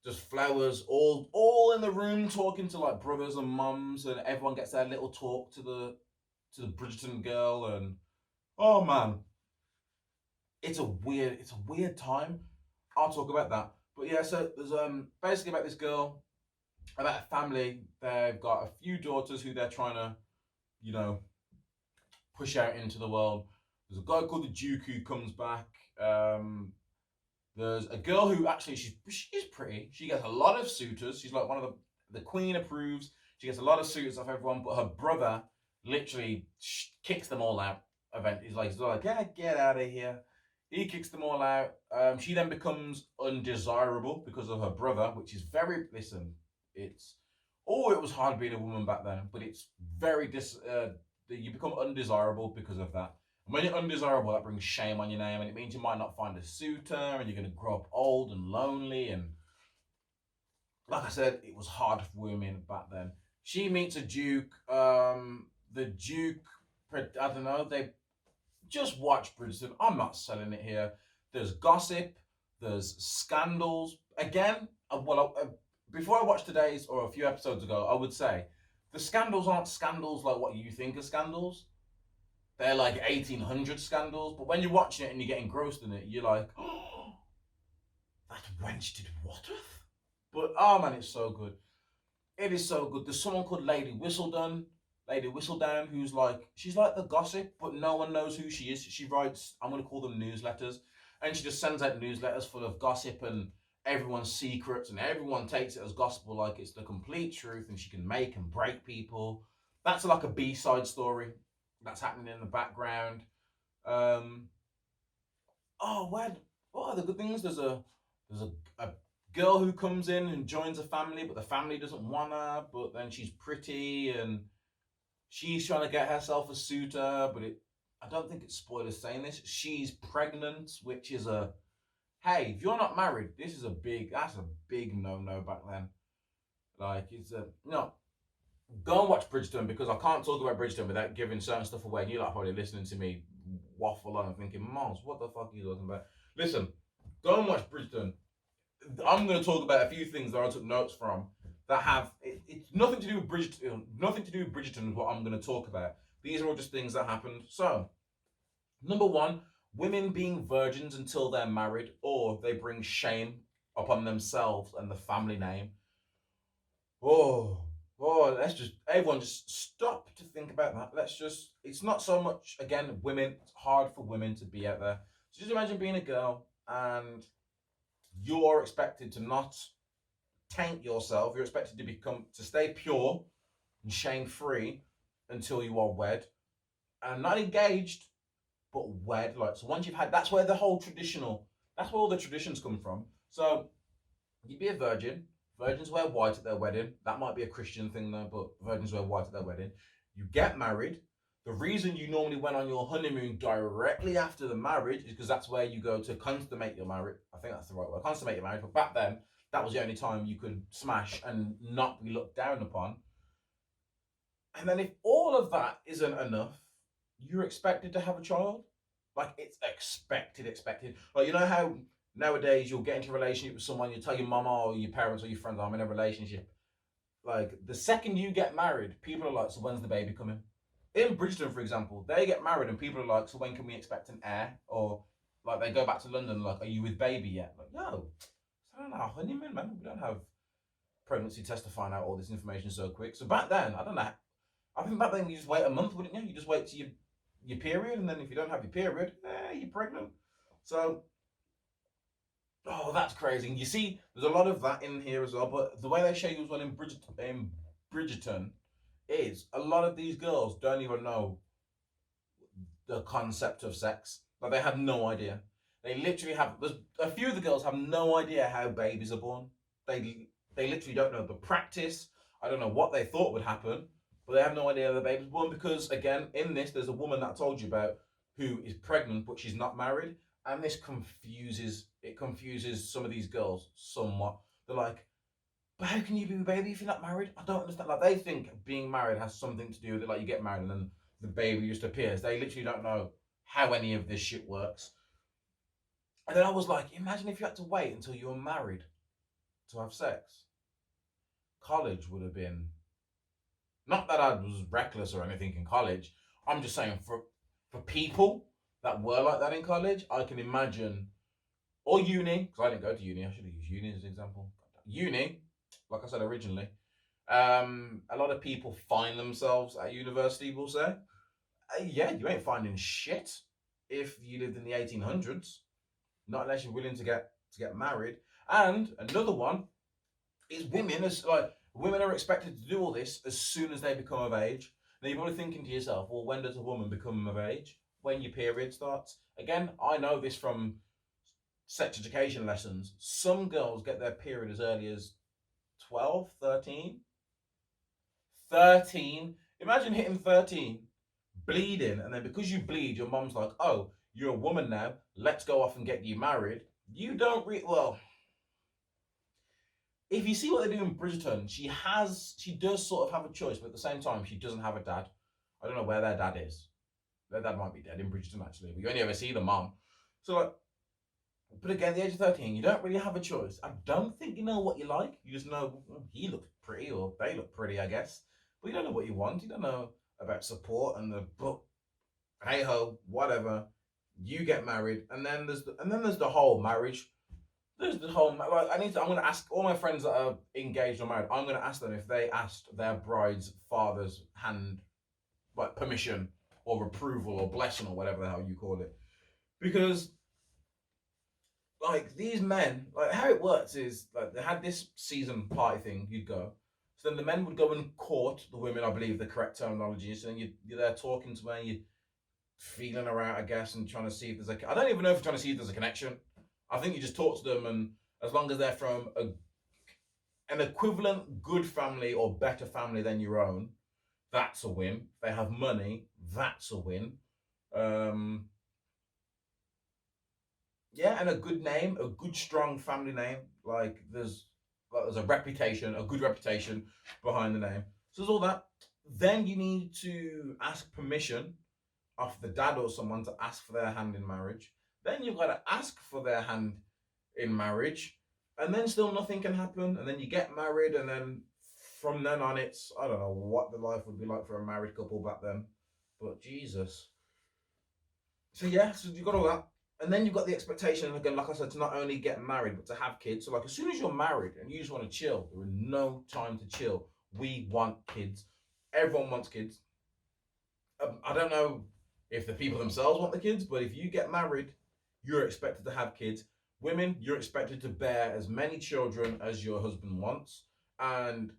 Just flowers all in the room, talking to like brothers and mums, and everyone gets their little talk to the Bridgerton girl. And oh man, it's a weird time. I'll talk about that. But yeah, so there's basically about this girl, about a family. They've got a few daughters who they're trying to, you know, push out into the world. There's a guy called the Duke who comes back. There's a girl who actually she's pretty. She gets a lot of suitors. She's like one of the queen approves. She gets a lot of suitors off everyone, but her brother literally kicks them all out. He's like, yeah, get out of here. He kicks them all out. She then becomes undesirable because of her brother, which is very, listen, it was hard being a woman back then, but it's very you become undesirable because of that. And when you're undesirable, that brings shame on your name, and it means you might not find a suitor, and you're going to grow up old and lonely. And like I said, it was hard for women back then. She meets a Duke. The Duke, I don't know, they just watch Bridgerton. I'm not selling it here. There's gossip. There's scandals. Again, before I watched today's or a few episodes ago, I would say the scandals aren't scandals like what you think are scandals. They're like 1800 scandals. But when you're watching it and you get engrossed in it, you're like, oh, that wench did what with? But oh man, it's so good. It is so good. There's someone called Lady Whistledown, who's like, she's like the gossip, but no one knows who she is. She writes, I'm going to call them newsletters, and she just sends out newsletters full of gossip and everyone's secrets, and everyone takes it as gospel like it's the complete truth, and she can make and break people. That's like a B-side story that's happening in the background. What are the good things? There's a girl who comes in and joins a family, but the family doesn't want her, but then she's pretty and she's trying to get herself a suitor, but I don't think it's spoilers saying this. She's pregnant, which is hey, if you're not married, that's a big no-no back then. Like, go and watch Bridgerton, because I can't talk about Bridgerton without giving certain stuff away. And you're like probably listening to me waffle on and thinking, Myles, what the fuck are you talking about? Listen, go and watch Bridgerton. I'm going to talk about a few things that I took notes from that have it's nothing to do with Bridgerton. Nothing to do with Bridgerton is what I'm going to talk about. These are all just things that happened. So, number one, women being virgins until they're married, or they bring shame upon themselves and the family name. Everyone just stop to think about that. It's not so much, again, women, it's hard for women to be out there. So just imagine being a girl and you're expected to not taint yourself. You're expected to stay pure and shame-free until you are wed. And not engaged, but wed. Like, so once you've had, that's where all the traditions come from. So you'd be a virgin. Virgins wear white at their wedding. That might be a Christian thing though, but virgins wear white at their wedding. You get married. The reason you normally went on your honeymoon directly after the marriage is because that's where you go to consummate your marriage. I think that's the right word, consummate your marriage. But back then, that was the only time you could smash and not be looked down upon. And then if all of that isn't enough, you're expected to have a child. Like, it's expected. Like, you know how nowadays you'll get into a relationship with someone, you tell your mama or your parents or your friends, I'm in a relationship. Like, the second you get married, people are like, so when's the baby coming? In Bridgerton, for example, they get married and people are like, so when can we expect an heir? Or like they go back to London, like, are you with baby yet? Like, no, I don't know, honeymoon, man. We don't have pregnancy tests to find out all this information so quick. So back then, I don't know. I think back then you just wait a month, wouldn't you? You just wait till your period, and then if you don't have your period, you're pregnant. So, oh, that's crazy. And you see, there's a lot of that in here as well. But the way they show you as well in Bridgerton is a lot of these girls don't even know the concept of sex. Like they have no idea. They literally have. There's a few of the girls have no idea how babies are born. They literally don't know the practice. I don't know what they thought would happen, but they have no idea the baby's born because again, in this, there's a woman that I told you about who is pregnant but she's not married, and this confuses some of these girls somewhat. They're like, but how can you be a baby if you're not married? I don't understand. Like they think being married has something to do with it. Like you get married and then the baby just appears. They literally don't know how any of this shit works. And then I was like, imagine if you had to wait until you were married to have sex. College would have been, not that I was reckless or anything in college. I'm just saying for people that were like that in college, I can imagine, or uni, because I didn't go to uni. I should have used uni as an example. Uni, like I said originally, a lot of people find themselves at university, we'll say. Yeah, you ain't finding shit if you lived in the 1800s, not unless you're willing to get married. And another one is women are expected to do all this as soon as they become of age. Now you're probably thinking to yourself, well, when does a woman become of age? When your period starts. Again, I know this from sex education lessons. Some girls get their period as early as 12, 13. 13. Imagine hitting 13, bleeding, and then because you bleed, your mom's like, oh, you're a woman now, let's go off and get you married. You don't well, if you see what they do in Bridgerton, she does sort of have a choice, but at the same time, she doesn't have a dad. I don't know where their dad is. Their dad might be dead in Bridgerton, actually, but you only ever see the mom. So, like, but again, at the age of 13, you don't really have a choice. I don't think you know what you like. You just know he looks pretty, or they look pretty, I guess. But you don't know what you want. You don't know about support and the book. Hey ho, whatever. You get married, and then there's the whole marriage. There's the whole like I'm gonna ask all my friends that are engaged or married. I'm gonna ask them if they asked their bride's father's hand, like permission or approval or blessing or whatever the hell you call it, because like these men, like how it works is like they had this season party thing. You'd go, so then the men would go and court the women. I believe the correct terminology is. So then you're there talking to her, and you feeling her out, I guess, and trying to see if there's I don't even know if you're trying to see if there's a connection. I think you just talk to them, and as long as they're from an equivalent good family or better family than your own, that's a win. If they have money, that's a win. Yeah, and a good name, a good strong family name. Like there's a reputation, a good reputation behind the name. So there's all that. Then you need to ask permission of the dad or someone to ask for their hand in marriage. Then you've got to ask for their hand in marriage, and then still nothing can happen. And then you get married, and then from then on, it's I don't know what the life would be like for a married couple back then, but Jesus. So yeah, so you got all that, and then you've got the expectation again, like I said, to not only get married but to have kids. So like as soon as you're married and you just want to chill, there is no time to chill. We want kids. Everyone wants kids. I don't know if the people themselves want the kids, but if you get married, you're expected to have kids. Women, you're expected to bear as many children as your husband wants. And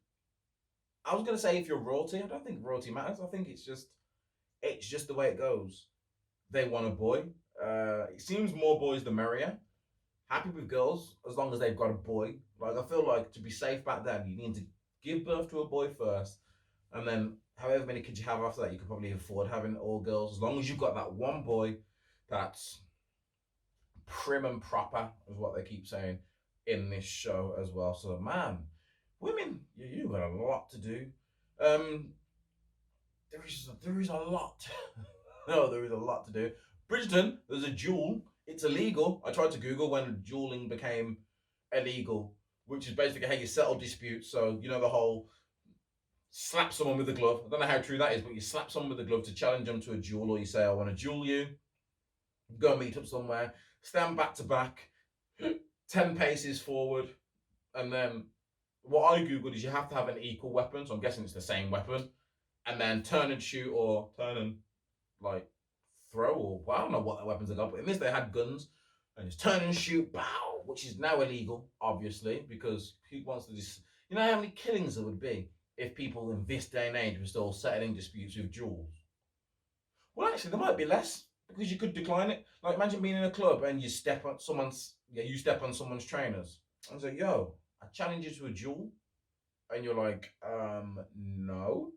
I was gonna say if you're royalty, I don't think royalty matters. I think it's just the way it goes. They want a boy. It seems more boys the merrier. Happy with girls as long as they've got a boy. Like I feel like to be safe back then, you need to give birth to a boy first, and then however many kids you have after that, you could probably afford having all girls. As long as you've got that one boy, that's prim and proper, is what they keep saying in this show as well. So man, women, you got a lot to do. There is a lot. No, there is a lot to do. Bridgerton, there's a duel. It's illegal. I tried to Google when dueling became illegal, which is basically how you settle disputes. So you know the whole slap someone with a glove. I don't know how true that is, but you slap someone with a glove to challenge them to a duel, or you say, I want to duel you. Go meet up somewhere, stand back to back, 10 paces forward, and then what I Googled is you have to have an equal weapon, so I'm guessing it's the same weapon, and then turn and shoot or turn and like throw, or well, I don't know what weapons they got, but in this they had guns, and just turn and shoot, pow, which is now illegal, obviously, because who wants to just, you know how many killings there would be if people in this day and age were still settling disputes with duels? Well, actually, there might be less because you could decline it. Like, imagine being in a club and you step on someone's trainers and say, "Yo, I challenge you to a duel," and you're like, no.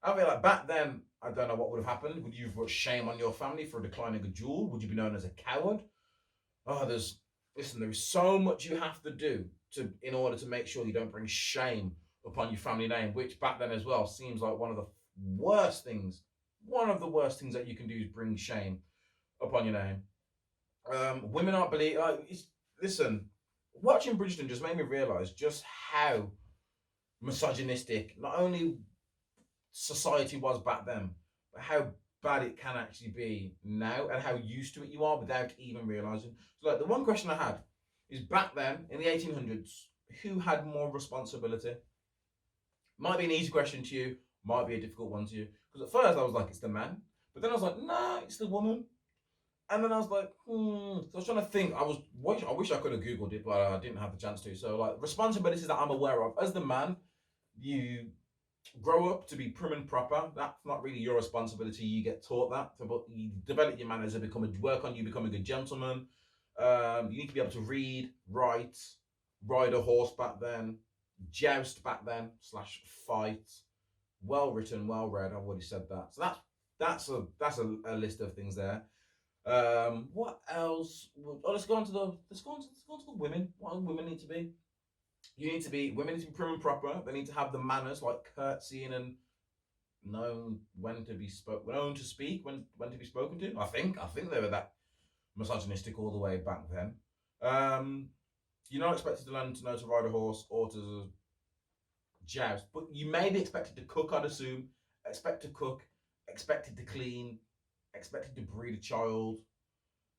I feel like back then, I don't know what would have happened. Would you have brought shame on your family for declining a duel? Would you be known as a coward? Oh, there is so much you have to do in order to make sure you don't bring shame upon your family name, which back then as well seems like one of the worst things. One of the worst things that you can do is bring shame upon your name. Women aren't believe. Listen, watching Bridgerton just made me realize just how misogynistic not only society was back then, but how bad it can actually be now, and how used to it you are without even realizing. So, like, the one question I had is, back then in the 1800s, who had more responsibility? Might be an easy question to you, might be a difficult one to you. Because at first I was like, it's the man, but then I was like, nah, it's the woman. And then I was like, So I was trying to think. I wish I could have Googled it, but I didn't have the chance to. So, like, responsibilities that I'm aware of as the man, you grow up to be prim and proper. That's not really your responsibility. You get taught that. But you develop your manners and work on you becoming a gentleman. You need to be able to read, write, ride a horse back then, joust back then / fight. Well written, well read. I've already said that. So that's a list of things there. What else? Oh, let's go on to the women. What do women need to be? Women need to be prim and proper. They need to have the manners, like curtsying and knowing when to be known to speak, when to be spoken to. I think they were that misogynistic all the way back then. You're not expected to learn to know to ride a horse or to joust, but you may be expected to cook, I'd assume. Expected to clean, expected to breed a child.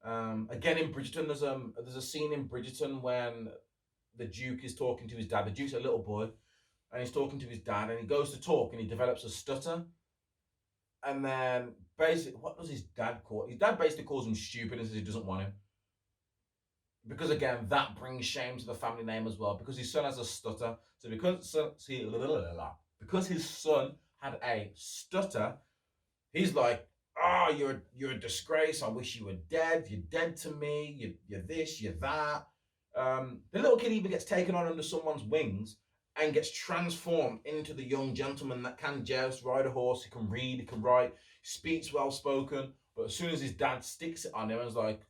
Again, in Bridgerton, there's a scene in Bridgerton when the Duke is talking to his dad. The Duke's a little boy, and he's talking to his dad, and he goes to talk, and he develops a stutter. And then, basically, what does his dad call? His dad basically calls him stupid and says he doesn't want him. Because, again, that brings shame to the family name as well, because his son has a stutter. So because his son had a stutter, he's like, you're a disgrace. I wish you were dead. You're dead to me. You're this, you're that. The little kid even gets taken on under someone's wings and gets transformed into the young gentleman that can joust, ride a horse, he can read, he can write, speaks well spoken. But as soon as his dad sticks it on him and is like,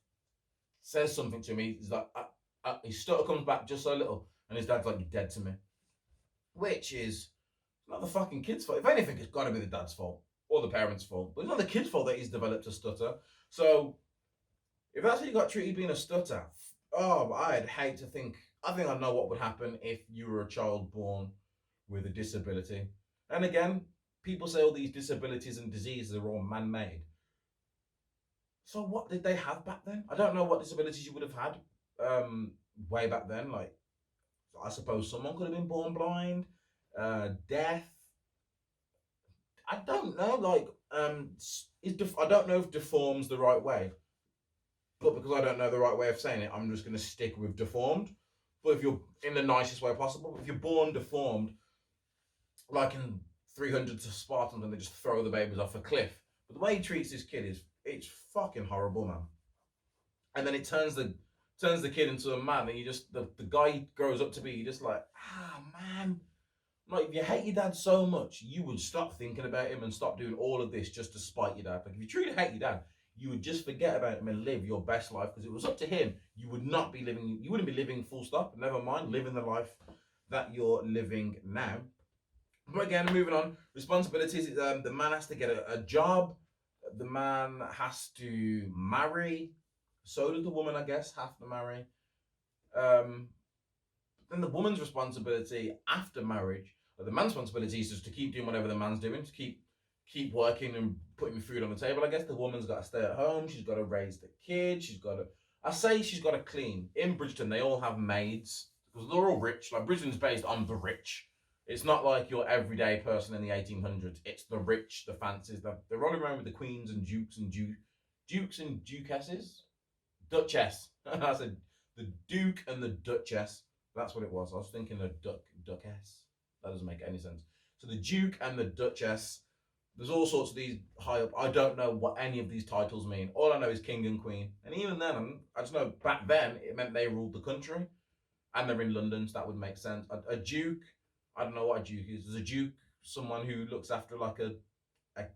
says something to me, he's like, his stutter comes back just so little, and his dad's like, you're dead to me. Which is not the fucking kid's fault. If anything, it's got to be the dad's fault or the parents' fault. But it's not the kid's fault that he's developed a stutter. So if that's how you got treated being a stutter, I'd hate to think. I think I know what would happen if you were a child born with a disability. And again, people say all these disabilities and diseases are all man-made. So what did they have back then? I don't know what disabilities you would have had way back then. Like, I suppose someone could have been born blind, deaf. I don't know. Like, I don't know if deformed's the right way. But because I don't know the right way of saying it, I'm just going to stick with deformed. But if you're in the nicest way possible, if you're born deformed, like in 300 Spartans, and they just throw the babies off a cliff. But the way he treats this kid it's fucking horrible, man. And then it turns the kid into a man, and the guy he grows up to be, you're just like, man. Like, if you hate your dad so much, you would stop thinking about him and stop doing all of this just to spite your dad. Like, if you truly hate your dad, you would just forget about him and live your best life, because it was up to him. You wouldn't be living full stop, never mind living the life that you're living now. But again, moving on, responsibilities, the man has to get a job, the man has to marry, so does the woman, I guess, have to marry. Then the woman's responsibility after marriage, the man's responsibility is just to keep doing whatever the man's doing, to keep working and putting food on the table. I guess the woman's got to stay at home. She's got to raise the kid. She's got to clean. In Bridgerton, they all have maids because they're all rich. Like, Bridgerton's based on the rich. It's not like your everyday person in the 1800s. It's the rich, the fancies. They're rolling around with the queens and dukes and Dukes and Duchesses, Duchess. I said the Duke and the Duchess. That's what it was. I was thinking a Duchess. That doesn't make any sense. So the Duke and the Duchess. There's all sorts of these high up. I don't know what any of these titles mean. All I know is King and Queen. And even then, I just know back then it meant they ruled the country, and they're in London, so that would make sense. A Duke. I don't know what a Duke is. Is a Duke someone who looks after like a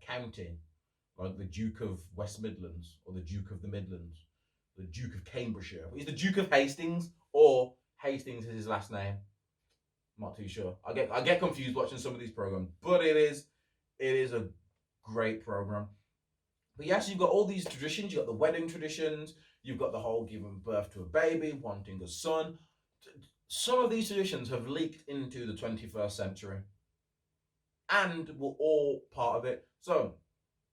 county, like the Duke of West Midlands or the Duke of the Midlands, the Duke of Cambridgeshire? Is the Duke of Hastings, or Hastings is his last name? I'm not too sure. I get confused watching some of these programs, but it is a great program. But yes, you've got all these traditions. You've got the wedding traditions. You've got the whole giving birth to a baby, wanting a son. Some of these traditions have leaked into the 21st century and were all part of it. So,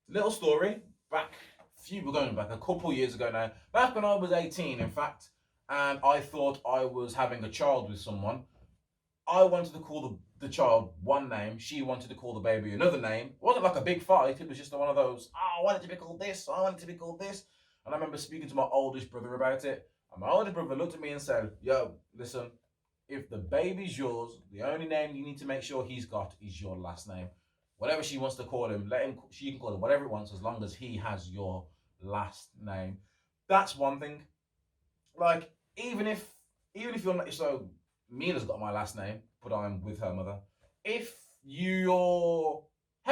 little story we're going back a couple years ago now. Back when I was 18, in fact, and I thought I was having a child with someone. I wanted to call the child one name. She wanted to call the baby another name. It wasn't like a big fight. It was just one of those, I want it to be called this. I want it to be called this. And I remember speaking to my oldest brother about it. And my oldest brother looked at me and said, yo, listen, if the baby's yours, the only name you need to make sure he's got is your last name. Whatever she wants to call him, she can call him whatever it wants as long as he has your last name. That's one thing. Like, even if you're not, so Mina's got my last name, but I'm with her mother. How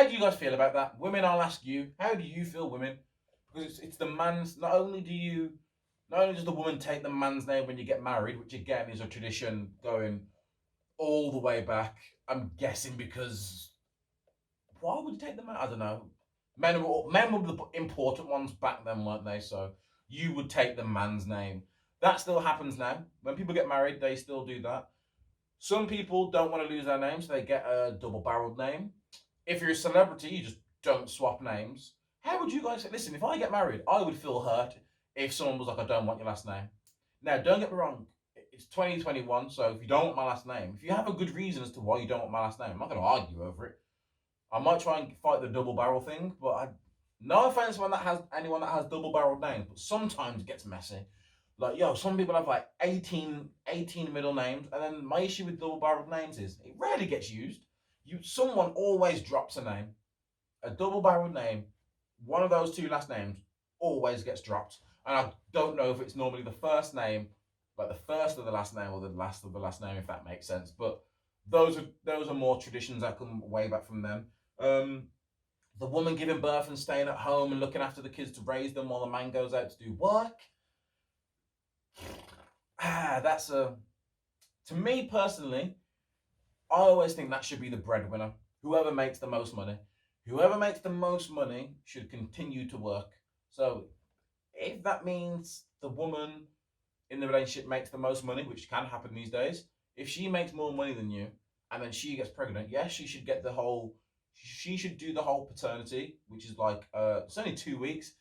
do you guys feel about that? Women, I'll ask you, how do you feel, women? Because it's the man's, not only does the woman take the man's name when you get married, which again is a tradition going all the way back. I'm guessing because, why would you take the man? I don't know. Men were the important ones back then, weren't they? So you would take the man's name. That still happens now. When people get married, they still do that. Some people don't want to lose their name, so they get a double-barreled name. If you're a celebrity, you just don't swap names. How would you guys say, listen, if I get married, I would feel hurt if someone was like, I don't want your last name. Now, don't get me wrong. It's 2021, so if you don't want my last name, if you have a good reason as to why you don't want my last name, I'm not going to argue over it. I might try and fight the double-barrel thing, but no offense to anyone that has double-barreled names, but sometimes it gets messy. Like, some people have like 18 middle names, and then my issue with double-barreled names is it rarely gets used. Someone always drops a name. A double-barreled name, one of those two last names always gets dropped. And I don't know if it's normally the first name, like the first of the last name, or the last of the last name, if that makes sense. But those are more traditions that come way back from them. The woman giving birth and staying at home and looking after the kids to raise them while the man goes out to do work. To me personally, I always think that should be the breadwinner. Whoever makes the most money. Whoever makes the most money should continue to work. So if that means the woman in the relationship makes the most money, which can happen these days, if she makes more money than you and then she gets pregnant, yes, she should do the whole paternity, which is like, it's only 2 weeks.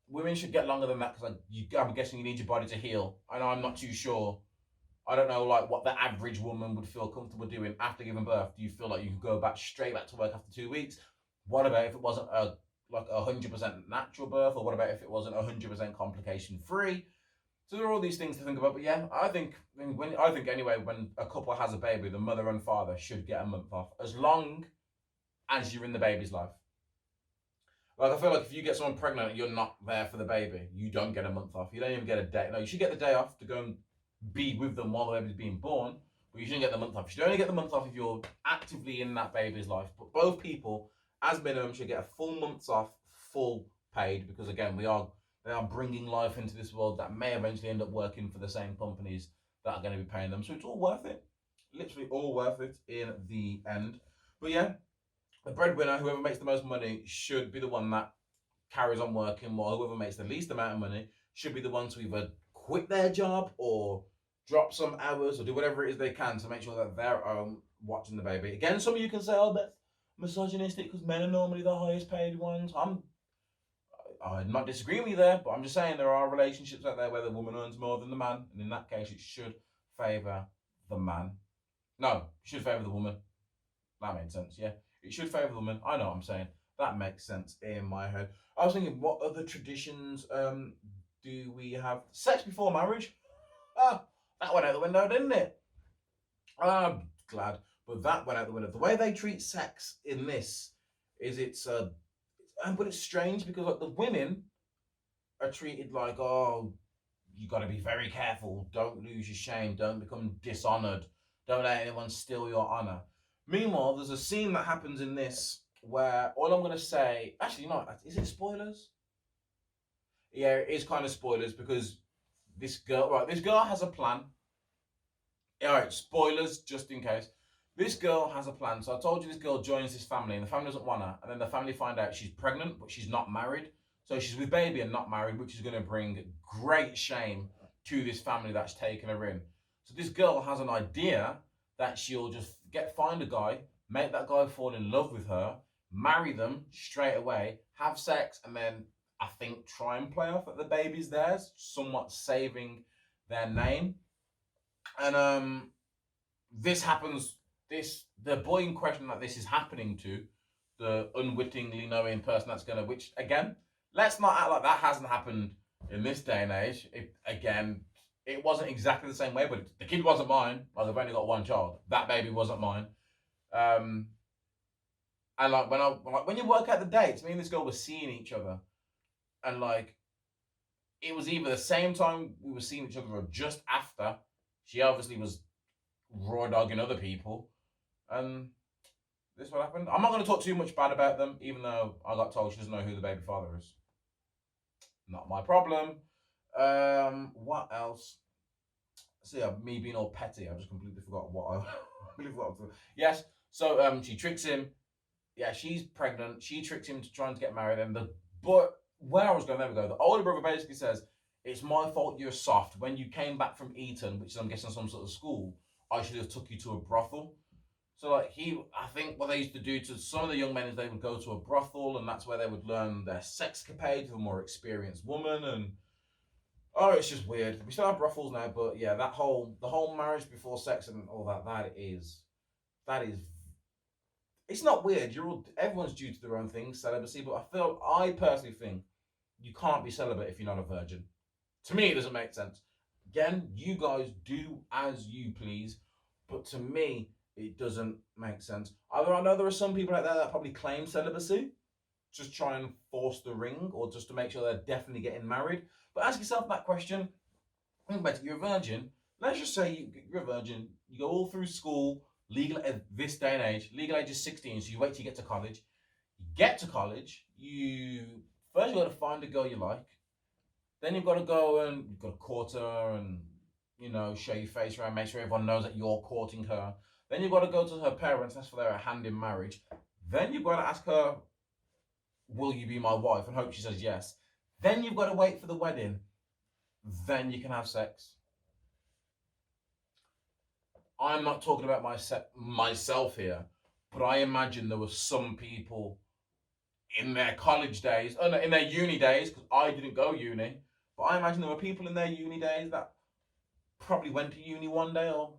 Women should get longer than that because I'm guessing you need your body to heal. And I'm not too sure. I don't know like what the average woman would feel comfortable doing after giving birth. Do you feel like you could go straight back to work after 2 weeks? What about if it wasn't a 100% natural birth, or what about if it wasn't 100% complication free? So there are all these things to think about. But yeah, I think anyway, when a couple has a baby, the mother and father should get a month off, as long as you're in the baby's life. Like, I feel like if you get someone pregnant and you're not there for the baby, you don't get a month off. You don't even get a day. No, you should get the day off to go and be with them while the baby's being born, but you shouldn't get the month off. You should only get the month off if you're actively in that baby's life. But both people, as minimum, should get a full month's off, full paid, because again, they are bringing life into this world that may eventually end up working for the same companies that are going to be paying them. So it's all worth it. Literally all worth it in the end. But yeah, the breadwinner, whoever makes the most money, should be the one that carries on working, while whoever makes the least amount of money should be the one to either quit their job or drop some hours or do whatever it is they can to make sure that they're watching the baby. Again, some of you can say, oh, that's misogynistic because men are normally the highest paid ones. I'm not disagreeing with you there, but I'm just saying there are relationships out there where the woman earns more than the man, and in that case, it should favour the man. No, it should favour the woman. That made sense, yeah. It should favour the woman. I know what I'm saying. That makes sense in my head. I was thinking, what other traditions do we have? Sex before marriage? Ah, that went out the window, didn't it? I'm glad, but that went out the window. The way they treat sex in this is but it's strange because like the women are treated like, oh, you got to be very careful. Don't lose your shame. Don't become dishonored. Don't let anyone steal your honor. Meanwhile, there's a scene that happens in this where all I'm gonna say, actually, no, is it spoilers? Yeah, it is kind of spoilers because this girl has a plan. All right, spoilers just in case. This girl has a plan. So I told you this girl joins this family, and the family doesn't want her, and then the family find out she's pregnant, but she's not married. So she's with baby and not married, which is going to bring great shame to this family that's taken her in. So this girl has an idea that she'll just find a guy, make that guy fall in love with her, marry them straight away, have sex, and then I think try and play off that the baby's theirs, somewhat saving their name. And this happens. The boy in question that this is happening to, the unwittingly knowing person that's gonna. Which again, let's not act like that hasn't happened in this day and age. It wasn't exactly the same way, but the kid wasn't mine. Like I've only got one child. That baby wasn't mine. And like when you work out the dates, me and this girl were seeing each other, and like it was either the same time we were seeing each other or just after. She obviously was raw dogging other people, and this is what happened. I'm not going to talk too much bad about them, even though I got told she doesn't know who the baby father is. Not my problem. What else? See, me being all petty, I just completely forgot what I completely forgot. Yes, so she tricks him. Yeah, she's pregnant. She tricks him to trying to get married, and but where I was going, there we go. The older brother basically says, "It's my fault you're soft. When you came back from Eton, which is I'm guessing some sort of school, I should have took you to a brothel." So like I think what they used to do to some of the young men is they would go to a brothel, and that's where they would learn their sexcapade with a more experienced woman. And oh, it's just weird. We still have brothels now, but yeah, the whole marriage before sex and all that, that is it's not weird. Everyone's due to their own things, celibacy, but I personally think you can't be celibate if you're not a virgin. To me, it doesn't make sense. Again, you guys do as you please, but to me, it doesn't make sense. Either I know there are some people out there that probably claim celibacy, just try and force the ring, or just to make sure they're definitely getting married. But ask yourself that question. Think about it. You're a virgin. Let's just say you're a virgin. You go all through school, legal at this day and age. Legal age is 16, so you wait till you get to college. You get to college. First you got to find a girl you like. Then you've got to go and you've got to court her and show your face around, make sure everyone knows that you're courting her. Then you've got to go to her parents, ask for their hand in marriage. Then you've got to ask her, will you be my wife? And hope she says yes. Then you've got to wait for the wedding. Then you can have sex. I'm not talking about myself here, but I imagine there were some people in their college days, in their uni days, because I didn't go uni, but I imagine there were people in their uni days that probably went to uni one day or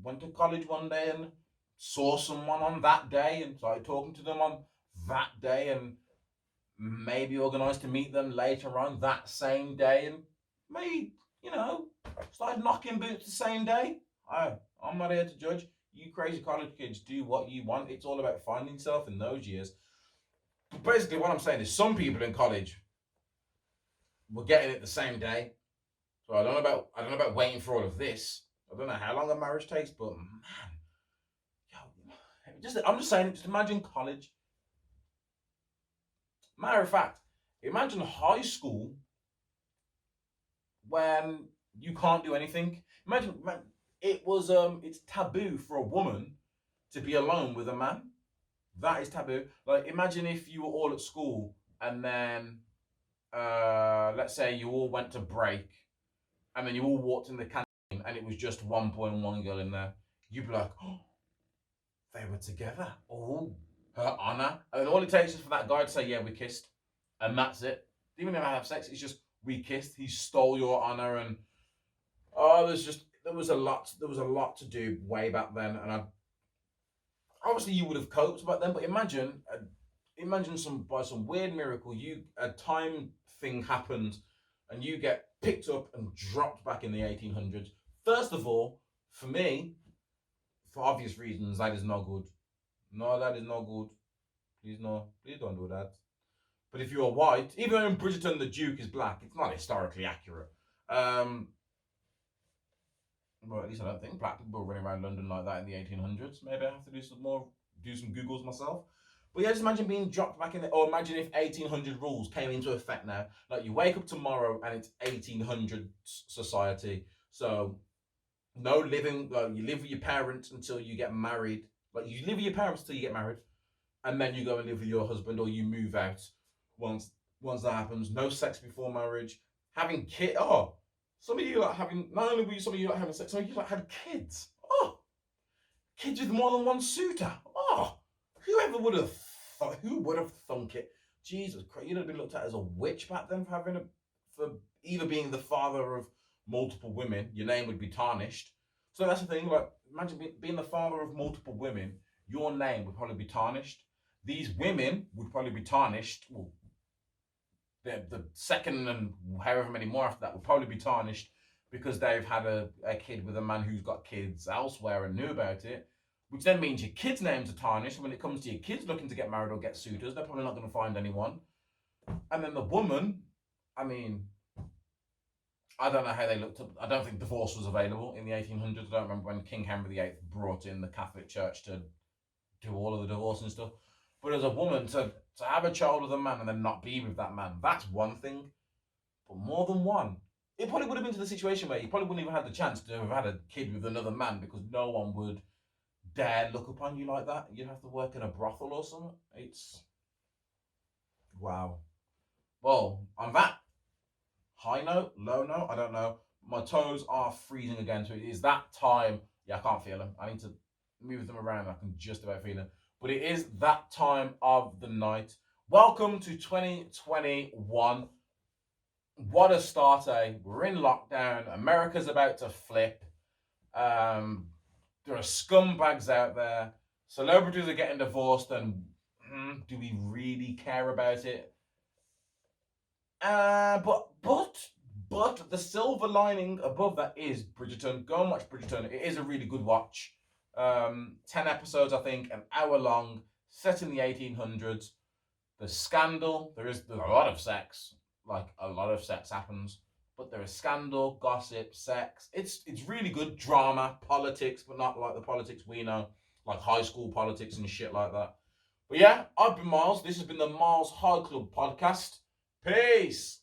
went to college one day and saw someone on that day and started talking to them on that day and maybe organised to meet them later on that same day and maybe, started knocking boots the same day. I'm not here to judge. You crazy college kids do what you want. It's all about finding yourself in those years. But basically what I'm saying is some people in college were getting it the same day. So I don't know about waiting for all of this. I don't know how long a marriage takes, but man, I'm just saying, just imagine college. Matter of fact, imagine high school when you can't do anything. Imagine it's taboo for a woman to be alone with a man. That is taboo. Like imagine if you were all at school and then let's say you all went to break and then you all walked in the canteen and it was just one boy and one girl in there. You'd be like, oh, they were together. Oh, her honor. And all it takes is for that guy to say, yeah, we kissed. And that's it. Even if I have sex, it's just we kissed. He stole your honor. And there was a lot to do way back then. And obviously you would have coped back then, but imagine imagine by some weird miracle, a time thing happens, and you get picked up and dropped back in the 1800s. First of all, for me, for obvious reasons, that is not good. No, that is not good. Please no, please don't do that. But if you're white, even though in Bridgerton the Duke is black, it's not historically accurate. Well, at least I don't think black people were running around London like that in the 1800s. Maybe I have to do some Googles myself. But yeah, just imagine being dropped back in or imagine if 1800 rules came into effect now. Like you wake up tomorrow and it's 1800 society. So no living, like you live with your parents until you get married. Like you live with your parents until you get married. And then you go and live with your husband or you move out once that happens. No sex before marriage. Having kids. Oh, some of you like having, not only were some of you like having sex, some of you like had kids. Oh, kids with more than one suitor. Oh, who would have thunk it? Jesus Christ, you'd have been looked at as a witch back then for either being the father of multiple women. Your name would be tarnished. So that's the thing. Like, imagine being the father of multiple women. Your name would probably be tarnished. These women would probably be tarnished. Well, the second and however many more after that would probably be tarnished because they've had a kid with a man who's got kids elsewhere and knew about it, which then means your kids' names are tarnished. When it comes to your kids looking to get married or get suitors, they're probably not going to find anyone. And then the woman, I mean, I don't know how they looked up. I don't think divorce was available in the 1800s. I don't remember when King Henry VIII brought in the Catholic Church to do all of the divorce and stuff. But as a woman, to have a child with a man and then not be with that man, that's one thing. But more than one, it probably would have been to the situation where you probably wouldn't even have the chance to have had a kid with another man because no one would dare look upon you like that. You'd have to work in a brothel or something. It's wow. Well, on that high note, low note, I don't know. My toes are freezing again, so it is that time. Yeah, I can't feel them. I need to move them around. I can just about feel them. But it is that time of the night. Welcome to 2021. What a start, eh? We're in lockdown. America's about to flip. There are scumbags out there. Celebrities are getting divorced, and do we really care about it? But the silver lining above that is Bridgerton. Go and watch Bridgerton. It is a really good watch. 10 episodes, I think, an hour long, set in the 1800s. The scandal, there's a lot of sex, like a lot of sex happens, but there is scandal, gossip, sex. It's really good drama, politics, but not like the politics we know, like high school politics and shit like that. But yeah, I've been Myles. This has been the MylesHighClub podcast. Peace.